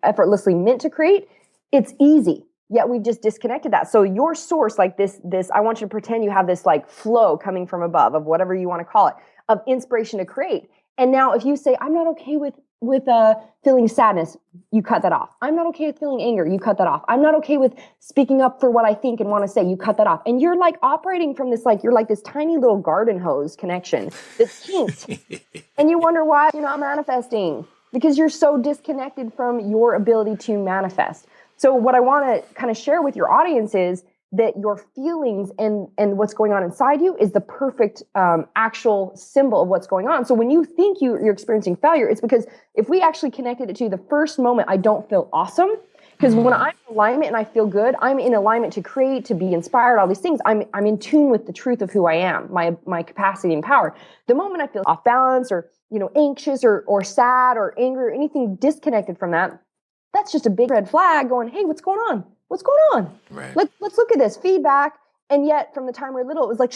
effortlessly meant to create, it's easy. Yet we've just disconnected that. So your source, like this, I want you to pretend you have this like flow coming from above of whatever you want to call it, of inspiration to create. And now if you say, I'm not okay with feeling sadness, you cut that off. I'm not okay with feeling anger, you cut that off. I'm not okay with speaking up for what I think and want to say, you cut that off. And you're like operating from this, like, you're like this tiny little garden hose connection that's kinked. And you wonder why you're not manifesting, because you're so disconnected from your ability to manifest. So what I want to kind of share with your audience is that your feelings and what's going on inside you is the perfect actual symbol of what's going on. So when you think you're experiencing failure, it's because if we actually connected it to the first moment, I don't feel awesome, Because when I'm in alignment and I feel good, I'm in alignment to create, to be inspired, all these things. I'm in tune with the truth of who I am, my capacity and power. The moment I feel off balance or, anxious or sad or angry or anything disconnected from that, that's just a big red flag going, hey, what's going on? What's going on? Right. Let's look at this feedback. And yet from the time we're little, it was like,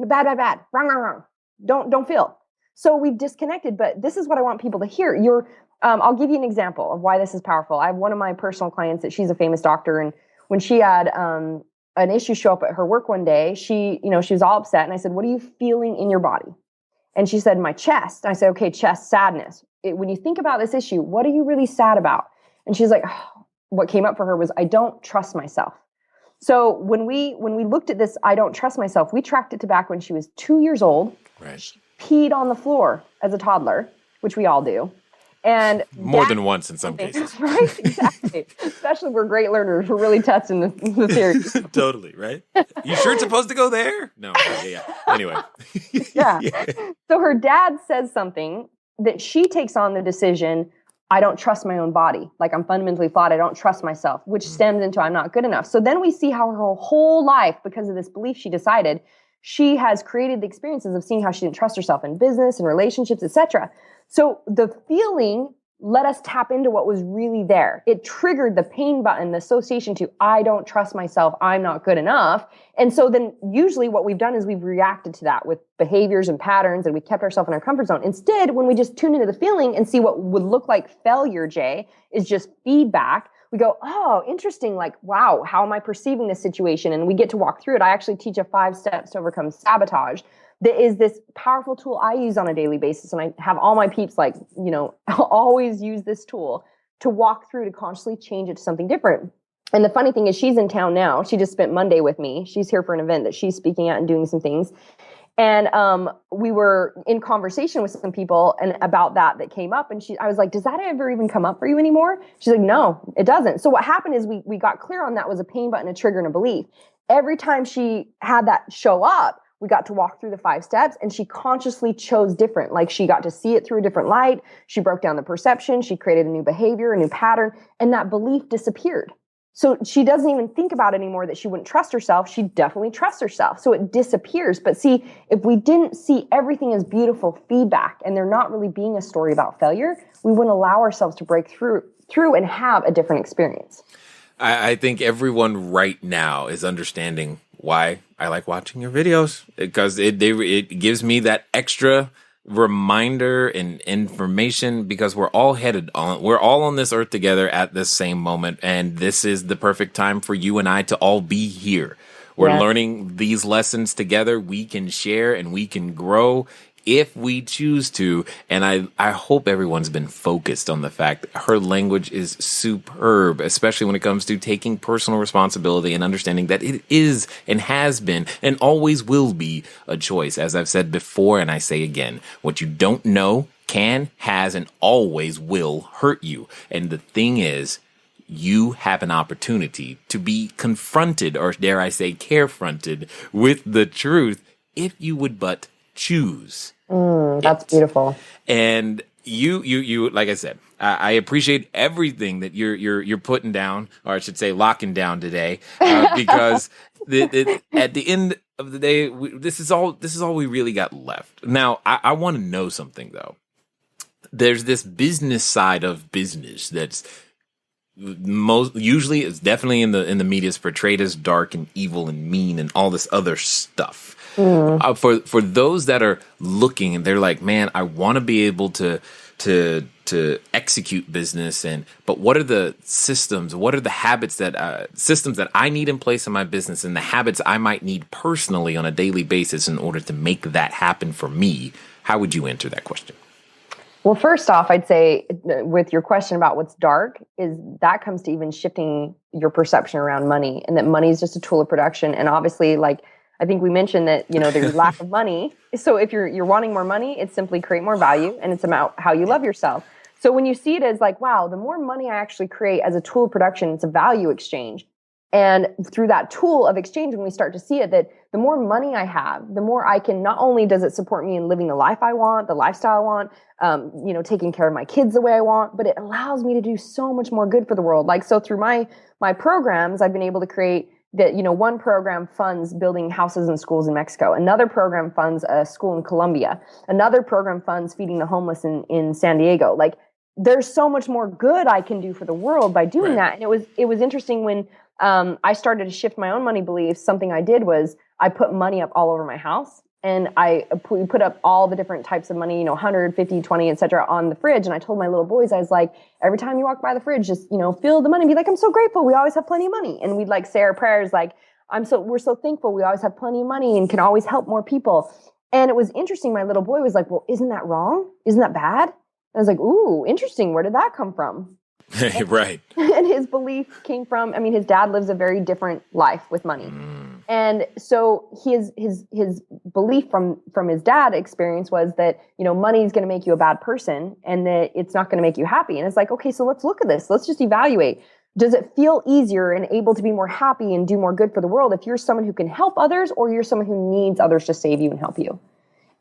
bad, wrong. Don't feel. So we've disconnected, but this is what I want people to hear. I'll give you an example of why this is powerful. I have one of my personal clients that she's a famous doctor. And when she had an issue show up at her work one day, she was all upset. And I said, what are you feeling in your body? And she said, my chest. And I said, okay, chest, sadness. When you think about this issue, what are you really sad about? And she's like, what came up for her was, I don't trust myself. So when we looked at this, I don't trust myself, we tracked it to back when she was 2 years old. Right. She peed on the floor as a toddler, which we all do. And more than once in some cases. Right? Exactly. Especially we're great learners. We're really testing the theory. Totally, right? You sure it's supposed to go there? No. Yeah. Anyway. Yeah. So her dad says something that she takes on the decision, I don't trust my own body. Like I'm fundamentally flawed. I don't trust myself, which stems into I'm not good enough. So then we see how her whole life, because of this belief she decided, she has created the experiences of seeing how she didn't trust herself in business and relationships, etc. So the feeling let us tap into what was really there. It triggered the pain button, the association to I don't trust myself, I'm not good enough. And so then usually what we've done is we've reacted to that with behaviors and patterns, and we kept ourselves in our comfort zone. Instead, when we just tune into the feeling and see what would look like failure, Jay, is just feedback, we go, oh, interesting. Like, wow, how am I perceiving this situation? And we get to walk through it. I actually teach a 5 steps to overcome sabotage. That is this powerful tool I use on a daily basis. And I have all my peeps always use this tool to walk through to consciously change it to something different. And the funny thing is she's in town now. She just spent Monday with me. She's here for an event that she's speaking at and doing some things. And we were in conversation with some people and about that came up. And I was like, does that ever even come up for you anymore? She's like, no, it doesn't. So what happened is we got clear on that was a pain button, a trigger, and a belief. Every time she had that show up, we got to walk through the 5 steps and she consciously chose different. Like she got to see it through a different light. She broke down the perception. She created a new behavior, a new pattern, and that belief disappeared. So she doesn't even think about anymore that she wouldn't trust herself. She definitely trusts herself. So it disappears. But see, if we didn't see everything as beautiful feedback and there not really being a story about failure, we wouldn't allow ourselves to break through and have a different experience. I think everyone right now is understanding why I like watching your videos, because it gives me that extra reminder and information, because we're all on this earth together at this same moment, and this is the perfect time for you and I to all be here. We're learning these lessons together. We can share and we can grow if we choose to. And I hope everyone's been focused on the fact that her language is superb, especially when it comes to taking personal responsibility and understanding that it is and has been and always will be a choice. As I've said before, and I say again, what you don't know can, has, and always will hurt you. And the thing is, you have an opportunity to be confronted, or dare I say, carefronted with the truth if you would but choose. That's beautiful. And you, like I said, I appreciate everything that you're putting down, or I should say, locking down today, because at the end of the day, this is all we really got left. Now, I want to know something though. There's this business side of business that's usually it's definitely in the media is portrayed as dark and evil and mean and all this other stuff. For those that are looking and they're like, man, I want to be able to execute business, but what are the systems? What are the habits systems that I need in place in my business, and the habits I might need personally on a daily basis in order to make that happen for me? How would you answer that question? Well, first off, I'd say with your question about what's dark, is that comes to even shifting your perception around money, and that money is just a tool of production. And obviously, like I think we mentioned that, there's lack of money. So if you're wanting more money, it's simply create more value, and it's about how you love yourself. So when you see it as like, wow, the more money I actually create as a tool of production, it's a value exchange. And through that tool of exchange, when we start to see it, that the more money I have, the more I can, not only does it support me in living the life I want, the lifestyle I want, taking care of my kids the way I want, but it allows me to do so much more good for the world. Like, so through my programs, I've been able to create that, one program funds building houses and schools in Mexico. Another program funds a school in Colombia. Another program funds feeding the homeless in San Diego. Like, there's so much more good I can do for the world by doing that. And it was interesting when I started to shift my own money beliefs. Something I did was I put money up all over my house, and we put up all the different types of money, 100, 50, 20, et cetera, on the fridge. And I told my little boys, I was like, every time you walk by the fridge, just, feel the money. Be like, I'm so grateful. We always have plenty of money. And we'd like say our prayers like, we're so thankful. We always have plenty of money and can always help more people. And it was interesting. My little boy was like, well, isn't that wrong? Isn't that bad? And I was like, ooh, interesting. Where did that come from? Right. And his belief came from, his dad lives a very different life with money. And so his belief from his dad experience was that, money is going to make you a bad person and that it's not going to make you happy. And it's like, okay, so let's look at this. Let's just evaluate. Does it feel easier and able to be more happy and do more good for the world if you're someone who can help others, or you're someone who needs others to save you and help you?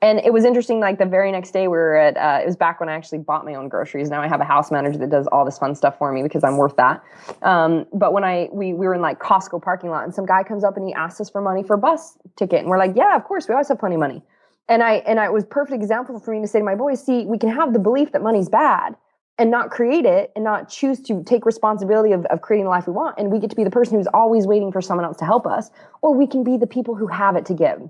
And it was interesting, like the very next day we were at, it was back when I actually bought my own groceries. Now I have a house manager that does all this fun stuff for me because I'm worth that. But when we were in like Costco parking lot, and some guy comes up and he asks us for money for a bus ticket. And we're like, yeah, of course, we always have plenty of money. And it was a perfect example for me to say to my boys, see, we can have the belief that money's bad and not create it and not choose to take responsibility of creating the life we want. And we get to be the person who's always waiting for someone else to help us, or we can be the people who have it to give.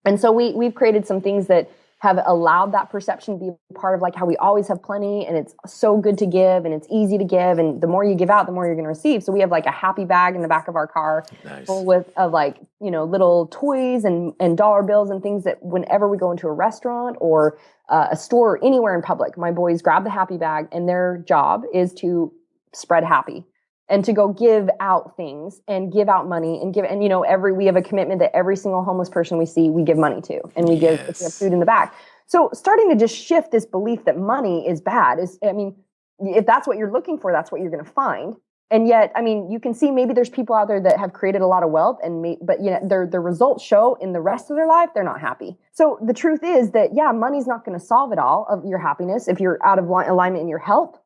And so we've created some things that have allowed that perception to be part of like how we always have plenty, and it's so good to give and it's easy to give. And the more you give out, the more you're going to receive. So we have like a happy bag in the back of our car full of like, little toys and dollar bills and things that whenever we go into a restaurant or a store or anywhere in public, my boys grab the happy bag and their job is to spread happy. And to go give out things and give out money and we have a commitment that every single homeless person we see, we give money to, and we give if we have food in the back. So starting to just shift this belief that money is bad if that's what you're looking for, that's what you're going to find. And yet, you can see maybe there's people out there that have created a lot of wealth but their results show in the rest of their life, they're not happy. So the truth is that, money's not going to solve it all of your happiness. If you're out of alignment in your health,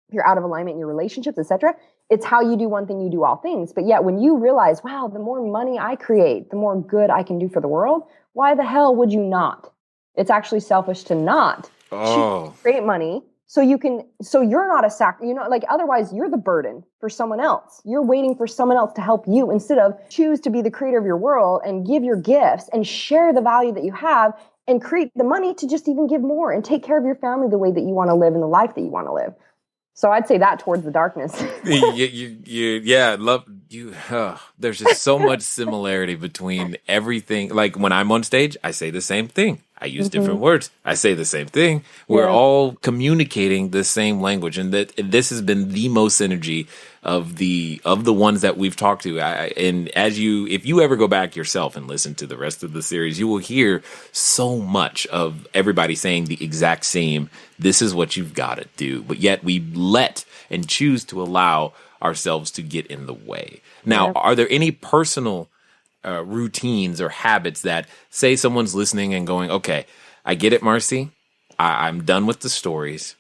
if you're out of alignment in your relationships, etc., it's how you do one thing, you do all things. But yet when you realize, wow, the more money I create, the more good I can do for the world, why the hell would you not? It's actually selfish to not create money so you're not otherwise you're the burden for someone else. You're waiting for someone else to help you instead of choose to be the creator of your world and give your gifts and share the value that you have and create the money to just even give more and take care of your family the way that you want to live and the life that you want to live. So I'd say that towards the darkness. Love you. There's just so much similarity between everything. Like when I'm on stage, I say the same thing. I use different words. I say the same thing. We're all communicating the same language, and this has been the most synergy of the ones that we've talked to. If you ever go back yourself and listen to the rest of the series, you will hear so much of everybody saying the exact same. This is what you've got to do, but yet we let and choose to allow ourselves to get in the way. Now, are there any personal routines or habits that, say someone's listening and going, okay, I get it, Marci. I'm done with the stories.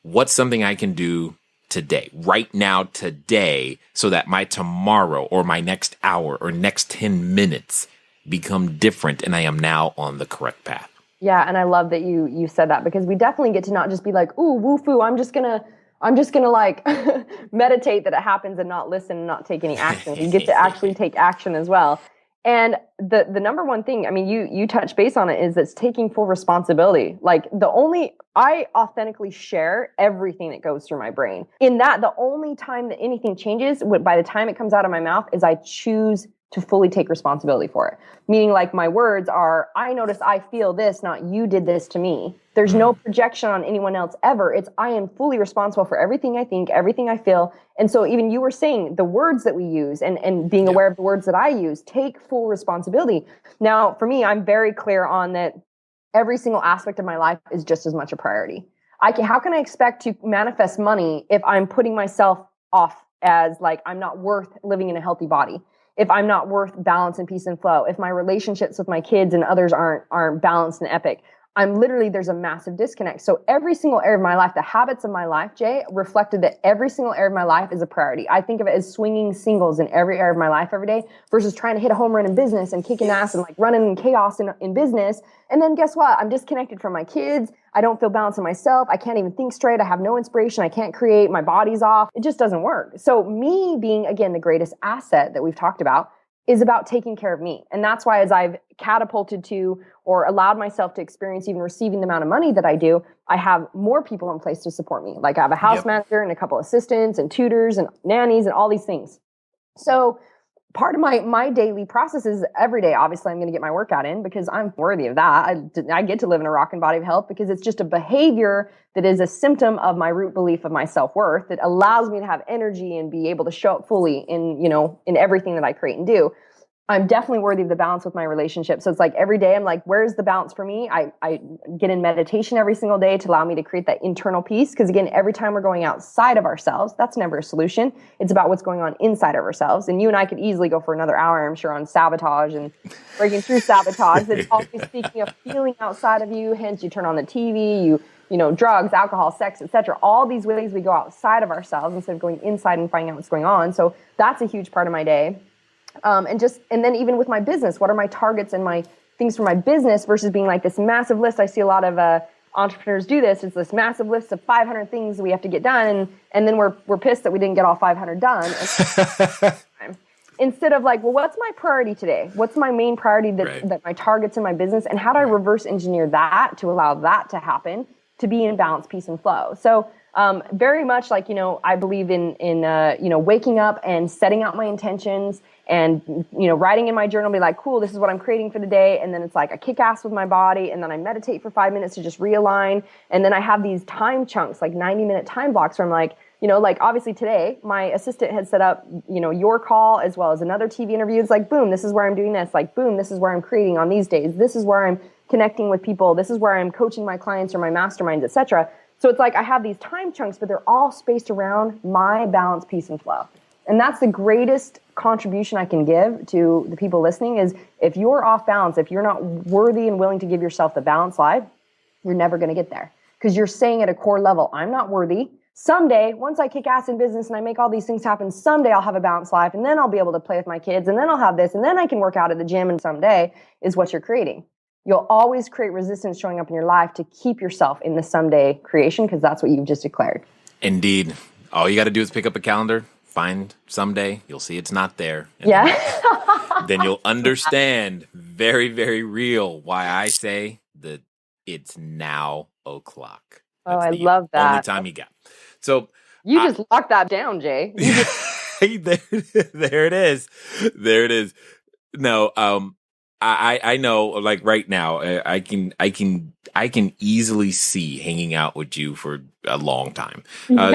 What's something I can do today, right now, today, so that my tomorrow or my next hour or next 10 minutes become different and I am now on the correct path? Yeah, and I love that you said that, because we definitely get to not just be like, ooh, woo-foo, I'm just gonna like meditate that it happens and not listen and not take any action. You get to actually take action as well. And the number one thing, you touch base on it, is it's taking full responsibility. Like I authentically share everything that goes through my brain. In that, the only time that anything changes, by the time it comes out of my mouth, is I choose to fully take responsibility for it. Meaning, like, my words are, I notice I feel this, not you did this to me. There's no projection on anyone else ever. It's I am fully responsible for everything I think, everything I feel. And so even you were saying the words that we use and being aware of the words that I use, take full responsibility. Now, for me, I'm very clear on that every single aspect of my life is just as much a priority. How can I expect to manifest money if I'm putting myself off as like I'm not worth living in a healthy body? if I'm not worth balance and peace and flow, if my relationships with my kids and others aren't balanced and epic, there's a massive disconnect. So every single area of my life, the habits of my life, Jay, reflected that every single area of my life is a priority. I think of it as swinging singles in every area of my life every day versus trying to hit a home run in business and kicking ass and like running in chaos in business. And then guess what? I'm disconnected from my kids. I don't feel balanced in myself. I can't even think straight. I have no inspiration. I can't create. My body's off. It just doesn't work. So me being, again, the greatest asset that we've talked about is about taking care of me. And that's why as I've catapulted to or allowed myself to experience even receiving the amount of money that I do, I have more people in place to support me. Like I have a house manager and a couple assistants and tutors and nannies and all these things. So part of my daily process is every day, obviously, I'm going to get my workout in because I'm worthy of that. I get to live in a rocking body of health because it's just a behavior that is a symptom of my root belief of my self-worth that allows me to have energy and be able to show up fully in everything that I create and do. I'm definitely worthy of the balance with my relationship. So it's like every day I'm like, where's the balance for me? I get in meditation every single day to allow me to create that internal peace. Because again, every time we're going outside of ourselves, that's never a solution. It's about what's going on inside of ourselves. And you and I could easily go for another hour, I'm sure, on sabotage and breaking through sabotage. It's always seeking a feeling outside of you. Hence, you turn on the TV, drugs, alcohol, sex, etc. All these ways we go outside of ourselves instead of going inside and finding out what's going on. So that's a huge part of my day. And then even with my business, what are my targets and my things for my business versus being like this massive list? I see a lot of entrepreneurs do this. It's this massive list of 500 things that we have to get done. And then we're pissed that we didn't get all 500 done. Instead of like, well, what's my priority today? What's my main priority that my targets in my business? And how do I reverse engineer that to allow that to happen, to be in balance, peace, and flow? So very much like, I believe in waking up and setting out my intentions and, writing in my journal, be like, cool, this is what I'm creating for the day. And then it's like I kick ass with my body. And then I meditate for 5 minutes to just realign. And then I have these time chunks, like 90-minute time blocks where I'm like, obviously today my assistant had set up, your call as well as another TV interview. It's like, boom, this is where I'm doing this. Like, boom, this is where I'm creating on these days. This is where I'm connecting with people. This is where I'm coaching my clients or my masterminds, etc. So it's like I have these time chunks, but they're all spaced around my balance, peace, and flow. And that's the greatest contribution I can give to the people listening is if you're off balance, if you're not worthy and willing to give yourself the balanced life, you're never going to get there because you're saying at a core level, I'm not worthy. Someday, once I kick ass in business and I make all these things happen, someday I'll have a balanced life and then I'll be able to play with my kids and then I'll have this and then I can work out at the gym and someday is what you're creating. You'll always create resistance showing up in your life to keep yourself in the someday creation because that's what you've just declared. Indeed. All you got to do is pick up a calendar, find someday, you'll see it's not there. Then you'll understand very, very real why I say that it's now o'clock. That's I love that. Only time you got. So you just locked that down, Jay. There it is. There it is. No, I know, like right now, I can easily see hanging out with you for a long time,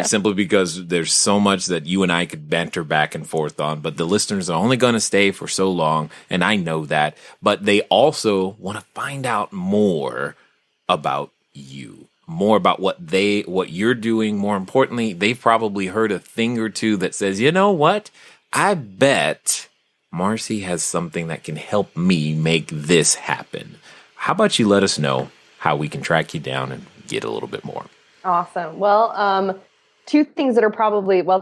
simply because there's so much that you and I could banter back and forth on, but the listeners are only going to stay for so long. And I know that, but they also want to find out more about you, more about what you're doing. More importantly, they've probably heard a thing or two that says, you know what? I bet Marci has something that can help me make this happen. How about you let us know how we can track you down and get a little bit more? Awesome. Well, two things that are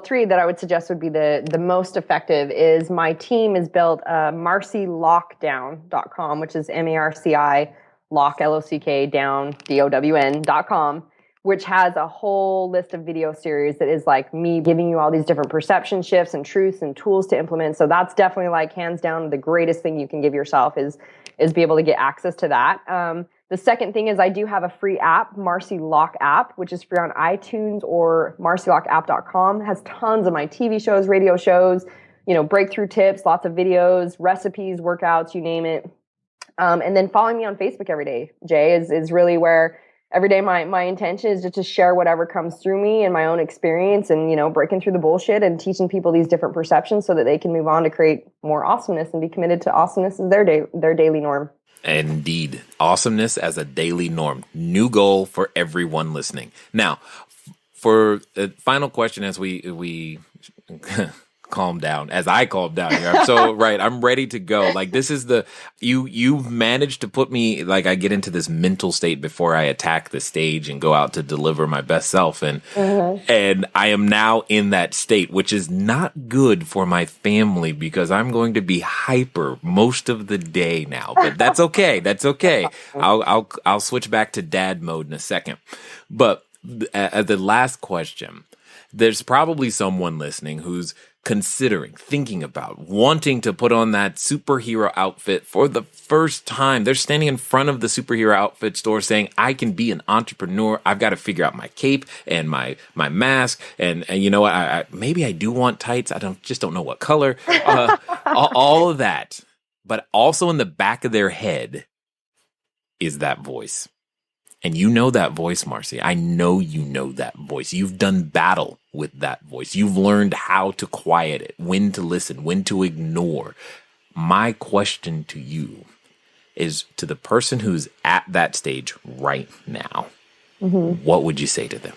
three that I would suggest would be the most effective is my team has built MarciLockdown.com, which is MARCI lock, LOCK down, DOWN.com, which has a whole list of video series that is like me giving you all these different perception shifts and truths and tools to implement. So that's definitely like hands down the greatest thing you can give yourself is be able to get access to that. The second thing is I do have a free app, Marci Lock app, which is free on iTunes or marcilockapp.com. It has tons of my TV shows, radio shows, breakthrough tips, lots of videos, recipes, workouts, you name it. And then following me on Facebook every day, Jay, is really where every day my intention is just to share whatever comes through me and my own experience and, breaking through the bullshit and teaching people these different perceptions so that they can move on to create more awesomeness and be committed to awesomeness as their daily norm. Indeed. Awesomeness as a daily norm. New goal for everyone listening. Now, for the final question as we calm down as I calm down here. I'm so right. I'm ready to go. Like this is you've managed to put me, like I get into this mental state before I attack the stage and go out to deliver my best self. And I am now in that state, which is not good for my family because I'm going to be hyper most of the day now, but that's okay. That's okay. I'll switch back to dad mode in a second. But the last question, there's probably someone listening who's considering, thinking about, wanting to put on that superhero outfit for the first time. They're standing in front of the superhero outfit store saying, I can be an entrepreneur. I've got to figure out my cape and my mask. And you know what? Maybe I do want tights. I just don't know what color. All of that. But also in the back of their head is that voice. And you know that voice, Marci. I know you know that voice. You've done battle with that voice. You've learned how to quiet it, when to listen, when to ignore. My question to you is, to the person who's at that stage right now, what would you say to them?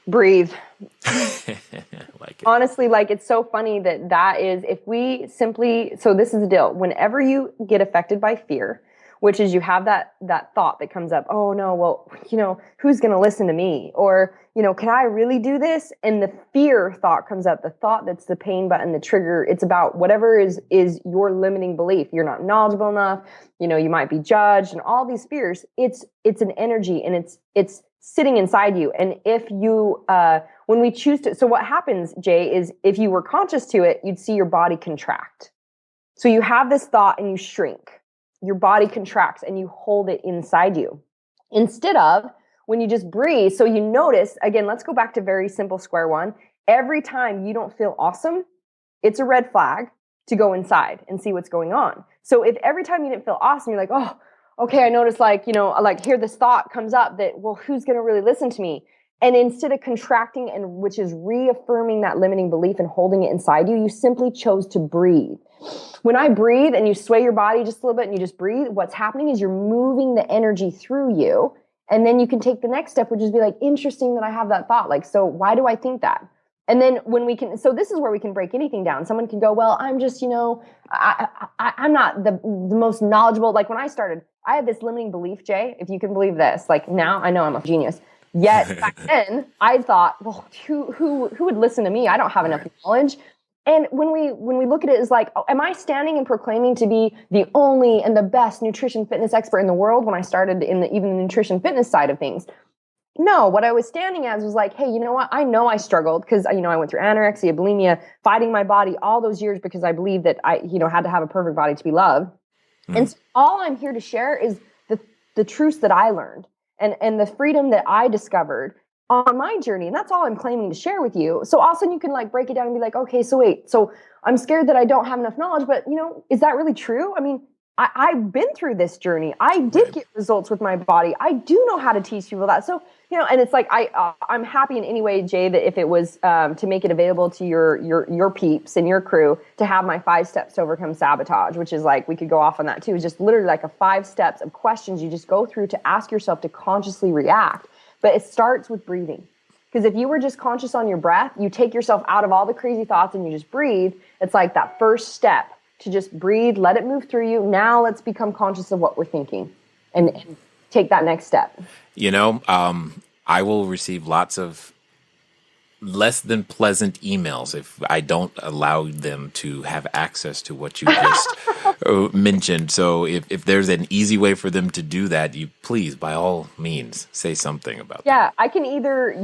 Breathe. Like it. Honestly, like it's so funny that is, if we simply, so this is the deal. Whenever you get affected by fear, which is you have that thought that comes up, oh no, well, who's going to listen to me? Or, can I really do this? And the fear thought comes up, the thought that's the pain button, the trigger. It's about whatever is your limiting belief. You're not knowledgeable enough. You might be judged, and all these fears. It's an energy, and it's sitting inside you. And if you, when we choose to, so what happens, Jay, is if you were conscious to it, you'd see your body contract. So you have this thought and you shrink. Your body contracts and you hold it inside you. Instead of when you just breathe, so you notice, again, let's go back to very simple square one. Every time you don't feel awesome, it's a red flag to go inside and see what's going on. So if every time you didn't feel awesome, you're like, oh, okay, I noticed here this thought comes up that, well, who's going to really listen to me? And instead of contracting, and which is reaffirming that limiting belief and holding it inside you, you simply chose to breathe. When I breathe and you sway your body just a little bit and you just breathe, what's happening is you're moving the energy through you. And then you can take the next step, which is be like, interesting that I have that thought. Like, so why do I think that? And then so this is where we can break anything down. Someone can go, well, I'm just, I'm not the most knowledgeable. Like when I started, I had this limiting belief, Jay, if you can believe this, like now I know I'm a genius. Yet back then I thought, well, who would listen to me? I don't have enough knowledge. And when we look at it as like, oh, am I standing and proclaiming to be the only and the best nutrition fitness expert in the world when I started in even the nutrition fitness side of things? No, what I was standing as was like, hey, you know what? I know I struggled because, I went through anorexia, bulimia, fighting my body all those years because I believed that I, had to have a perfect body to be loved. And so all I'm here to share is the truths that I learned and the freedom that I discovered on my journey. And that's all I'm claiming to share with you. So all of a sudden you can like break it down and be like, okay, so wait, so I'm scared that I don't have enough knowledge, but is that really true? I mean, I've been through this journey. I did get results with my body. I do know how to teach people that. So, and it's like, I'm happy in any way, Jay, that if it was to make it available to your peeps and your crew to have my 5 steps to overcome sabotage, which is like, we could go off on that too. It's just literally like a 5 steps of questions you just go through to ask yourself to consciously react. But it starts with breathing. Because if you were just conscious on your breath, you take yourself out of all the crazy thoughts and you just breathe. It's like that first step to just breathe, let it move through you. Now let's become conscious of what we're thinking and take that next step. I will receive lots of less than pleasant emails if I don't allow them to have access to what you just mentioned. So if there's an easy way for them to do that, you please, by all means, say something about that. Yeah, I can either,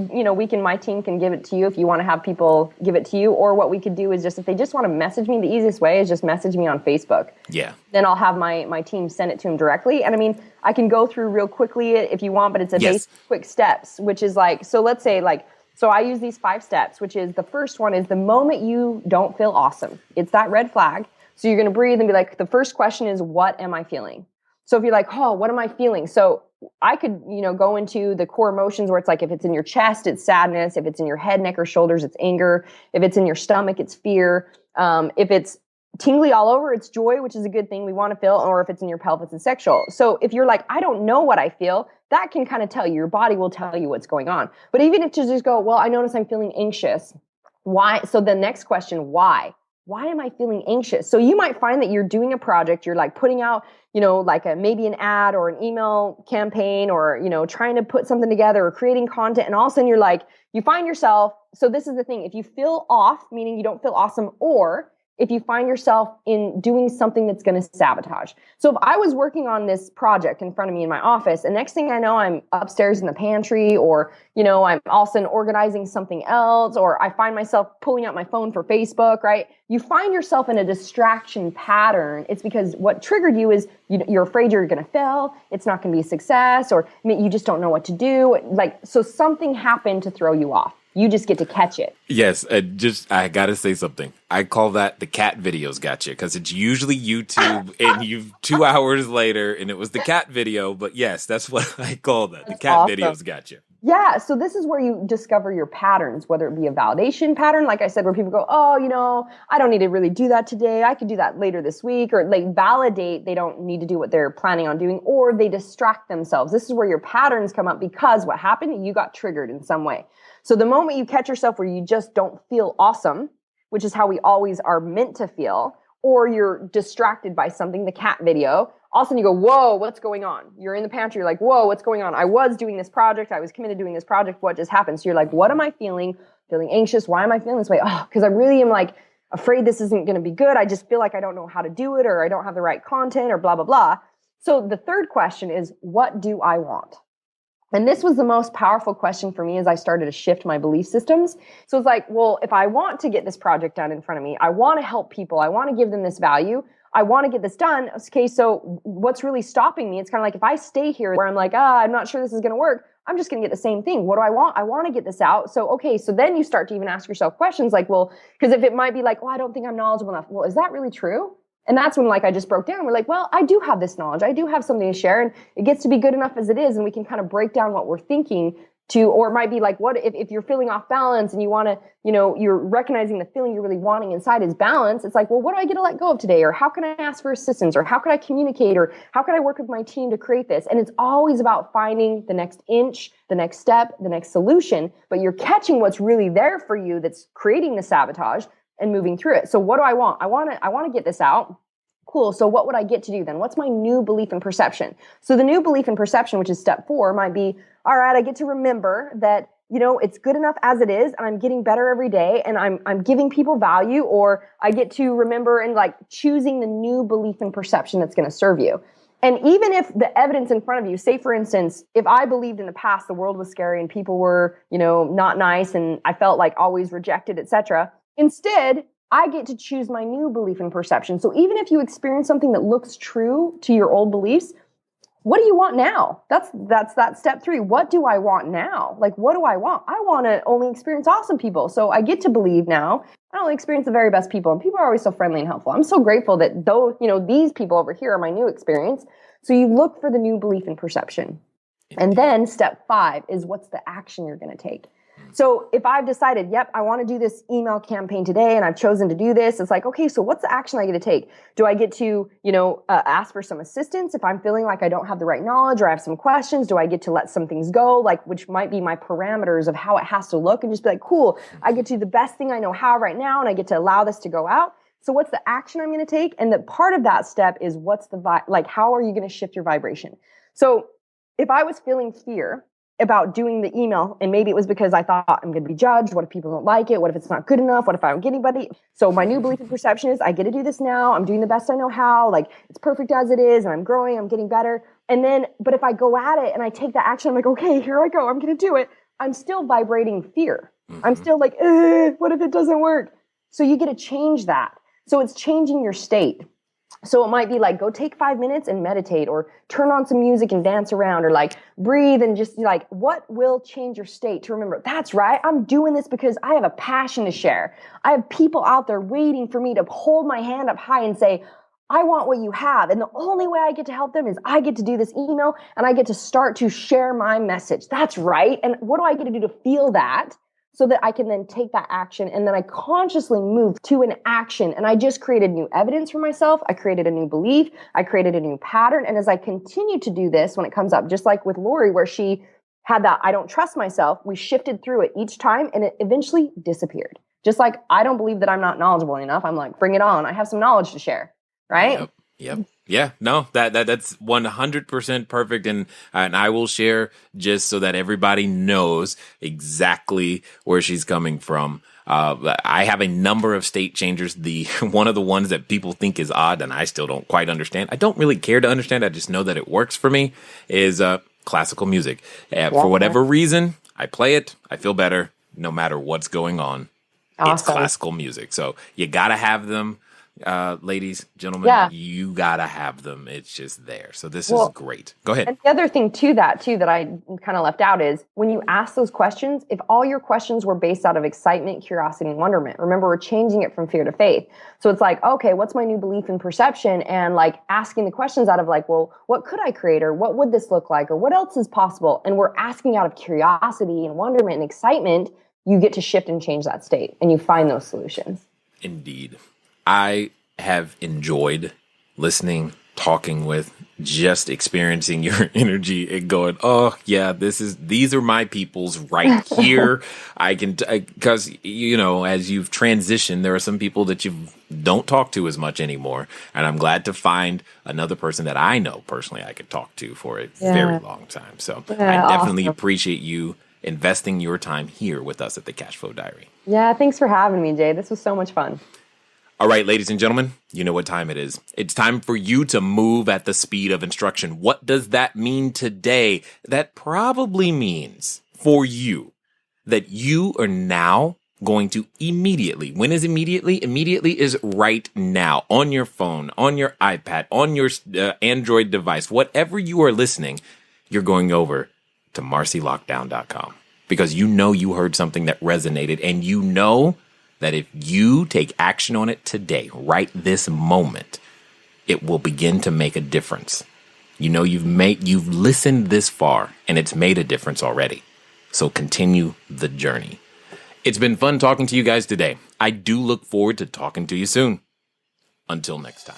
my team can give it to you if you want to have people give it to you, or what we could do is just, if they just want to message me, the easiest way is just message me on Facebook. Yeah. Then I'll have my team send it to them directly. And I mean, I can go through real quickly if you want, but it's a basic quick steps, which is like, so let's say so I use these 5 steps, which is the first one is the moment you don't feel awesome. It's that red flag. So you're going to breathe and be like, the first question is, what am I feeling? So if you're like, oh, what am I feeling? So I could, go into the core emotions where it's like, if it's in your chest, it's sadness. If it's in your head, neck, or shoulders, it's anger. If it's in your stomach, it's fear. If it's tingly all over, it's joy, which is a good thing we want to feel. Or if it's in your pelvis, it's sexual. So if you're like, I don't know what I feel, that can kind of tell you, your body will tell you what's going on. But even if to just go, well, I notice I'm feeling anxious. Why? So the next question, why? Why am I feeling anxious? So you might find that you're doing a project, you're like putting out, like maybe an ad or an email campaign or, trying to put something together or creating content. And all of a sudden you're like, you find yourself. So this is the thing. If you feel off, meaning you don't feel awesome, or if you find yourself in doing something that's going to sabotage. So if I was working on this project in front of me in my office, and next thing I know, I'm upstairs in the pantry, or, I'm all of a sudden organizing something else, or I find myself pulling out my phone for Facebook, right? You find yourself in a distraction pattern. It's because what triggered you is you're afraid you're going to fail. It's not going to be a success, or you just don't know what to do. So something happened to throw you off. You just get to catch it. Yes, I got to say something. I call that the cat videos got you, because it's usually YouTube and you 2 hours later and it was the cat video. But yes, that's what I call that. The cat videos got you. Yeah, so this is where you discover your patterns, whether it be a validation pattern, like I said, where people go, oh, I don't need to really do that today. I could do that later this week, or validate they don't need to do what they're planning on doing, or they distract themselves. This is where your patterns come up because what happened? You got triggered in some way. So the moment you catch yourself where you just don't feel awesome, which is how we always are meant to feel, or you're distracted by something, the cat video, all of a sudden you go, whoa, what's going on? You're in the pantry, you're like, whoa, what's going on? I was doing this project. I was committed to doing this project. What just happened? So you're like, what am I feeling? Feeling anxious. Why am I feeling this way? Oh, because I really am afraid this isn't going to be good. I just feel like I don't know how to do it, or I don't have the right content, or blah, blah, blah. So the third question is, what do I want? And this was the most powerful question for me as I started to shift my belief systems. So it's like, well, if I want to get this project done in front of me, I want to help people, I want to give them this value, I want to get this done. Okay, so what's really stopping me? It's kind of like if I stay here where I'm like, I'm not sure this is going to work, I'm just going to get the same thing. What do I want? I want to get this out. So, okay, so then you start to even ask yourself questions like, well, because if it might be like, I don't think I'm knowledgeable enough. Well, is that really true? And that's when I just broke down. We're like, well, I do have this knowledge. I do have something to share, and it gets to be good enough as it is. And we can kind of break down what we're thinking or it might be like, what if you're feeling off balance and you want to, you're recognizing the feeling you're really wanting inside is balance. It's like, well, what do I get to let go of today? Or how can I ask for assistance? Or how can I communicate? Or how can I work with my team to create this? And it's always about finding the next inch, the next step, the next solution, but you're catching what's really there for you that's creating the sabotage and moving through it. So what do I want? I want to get this out. Cool. So what would I get to do then? What's my new belief and perception? So the new belief and perception, which is step 4, might be, all right, I get to remember that, it's good enough as it is, and I'm getting better every day, and I'm giving people value, or I get to remember and choosing the new belief and perception that's going to serve you. And even if the evidence in front of you, say for instance, if I believed in the past the world was scary and people were, not nice, and I felt like always rejected, etc., instead, I get to choose my new belief and perception. So even if you experience something that looks true to your old beliefs, what do you want now? That's that step 3. What do I want now? What do I want? I want to only experience awesome people. So I get to believe now I only experience the very best people, and people are always so friendly and helpful. I'm so grateful that these people over here are my new experience. So you look for the new belief and perception. And then step 5 is what's the action you're going to take. So if I've decided, yep, I want to do this email campaign today and I've chosen to do this, it's like, okay, so what's the action I get to take? Do I get to, ask for some assistance if I'm feeling like I don't have the right knowledge or I have some questions? Do I get to let some things go, which might be my parameters of how it has to look, and just be like, cool, I get to do the best thing I know how right now, and I get to allow this to go out. So what's the action I'm going to take? And the part of that step is what's the how are you going to shift your vibration? So if I was feeling fear about doing the email, and maybe it was because I thought I'm going to be judged. What if people don't like it? What if it's not good enough? What if I don't get anybody? So my new belief and perception is I get to do this now. I'm doing the best I know how. It's perfect as it is, and I'm growing. I'm getting better. And then, but if I go at it and I take that action, I'm like, okay, here I go. I'm going to do it. I'm still vibrating fear. I'm still like, what if it doesn't work? So you get to change that. So it's changing your state. So it might be go take 5 minutes and meditate, or turn on some music and dance around, or breathe and just what will change your state to remember, that's right, I'm doing this because I have a passion to share. I have people out there waiting for me to hold my hand up high and say, I want what you have. And the only way I get to help them is I get to do this email and I get to start to share my message. That's right. And what do I get to do to feel that? So that I can then take that action, and then I consciously move to an action. And I just created new evidence for myself. I created a new belief. I created a new pattern. And as I continue to do this, when it comes up, just like with Lori, where she had that, I don't trust myself, we shifted through it each time, and it eventually disappeared. Just like I don't believe that I'm not knowledgeable enough. I'm like, bring it on. I have some knowledge to share. Right. Yep. Yeah, no, that's 100% perfect. And I will share just so that everybody knows exactly where she's coming from. I have a number of state changers. One of the ones that people think is odd and I still don't quite understand. I don't really care to understand. I just know that it works for me is classical music. For whatever reason, I play it. I feel better no matter what's going on. Awesome. It's classical music. So you got to have them. Ladies, gentlemen, you gotta have them. It's just there. So this is great. Go ahead. And the other thing that I kind of left out is when you ask those questions, if all your questions were based out of excitement, curiosity, and wonderment, remember we're changing it from fear to faith. So it's like, okay, what's my new belief in perception? And like asking the questions out of like, well, what could I create? Or what would this look like? Or what else is possible? And we're asking out of curiosity and wonderment and excitement, you get to shift and change that state and you find those solutions. Indeed. I have enjoyed listening, talking with, just experiencing your energy and going, oh yeah, these are my peoples right here. I can, because, as you've transitioned, there are some people that you don't talk to as much anymore. And I'm glad to find another person that I know personally I could talk to for a very long time. So I definitely appreciate you investing your time here with us at the Cashflow Diary. Yeah. Thanks for having me, Jay. This was so much fun. All right, ladies and gentlemen, you know what time it is. It's time for you to move at the speed of instruction. What does that mean today? That probably means for you that you are now going to immediately. When is immediately? Immediately is right now on your phone, on your iPad, on your Android device, whatever you are listening, you're going over to marcilockdown.com because you heard something that resonated and you know that if you take action on it today, right this moment, it will begin to make a difference. You've listened this far and it's made a difference already. So continue the journey. It's been fun talking to you guys today. I do look forward to talking to you soon. Until next time.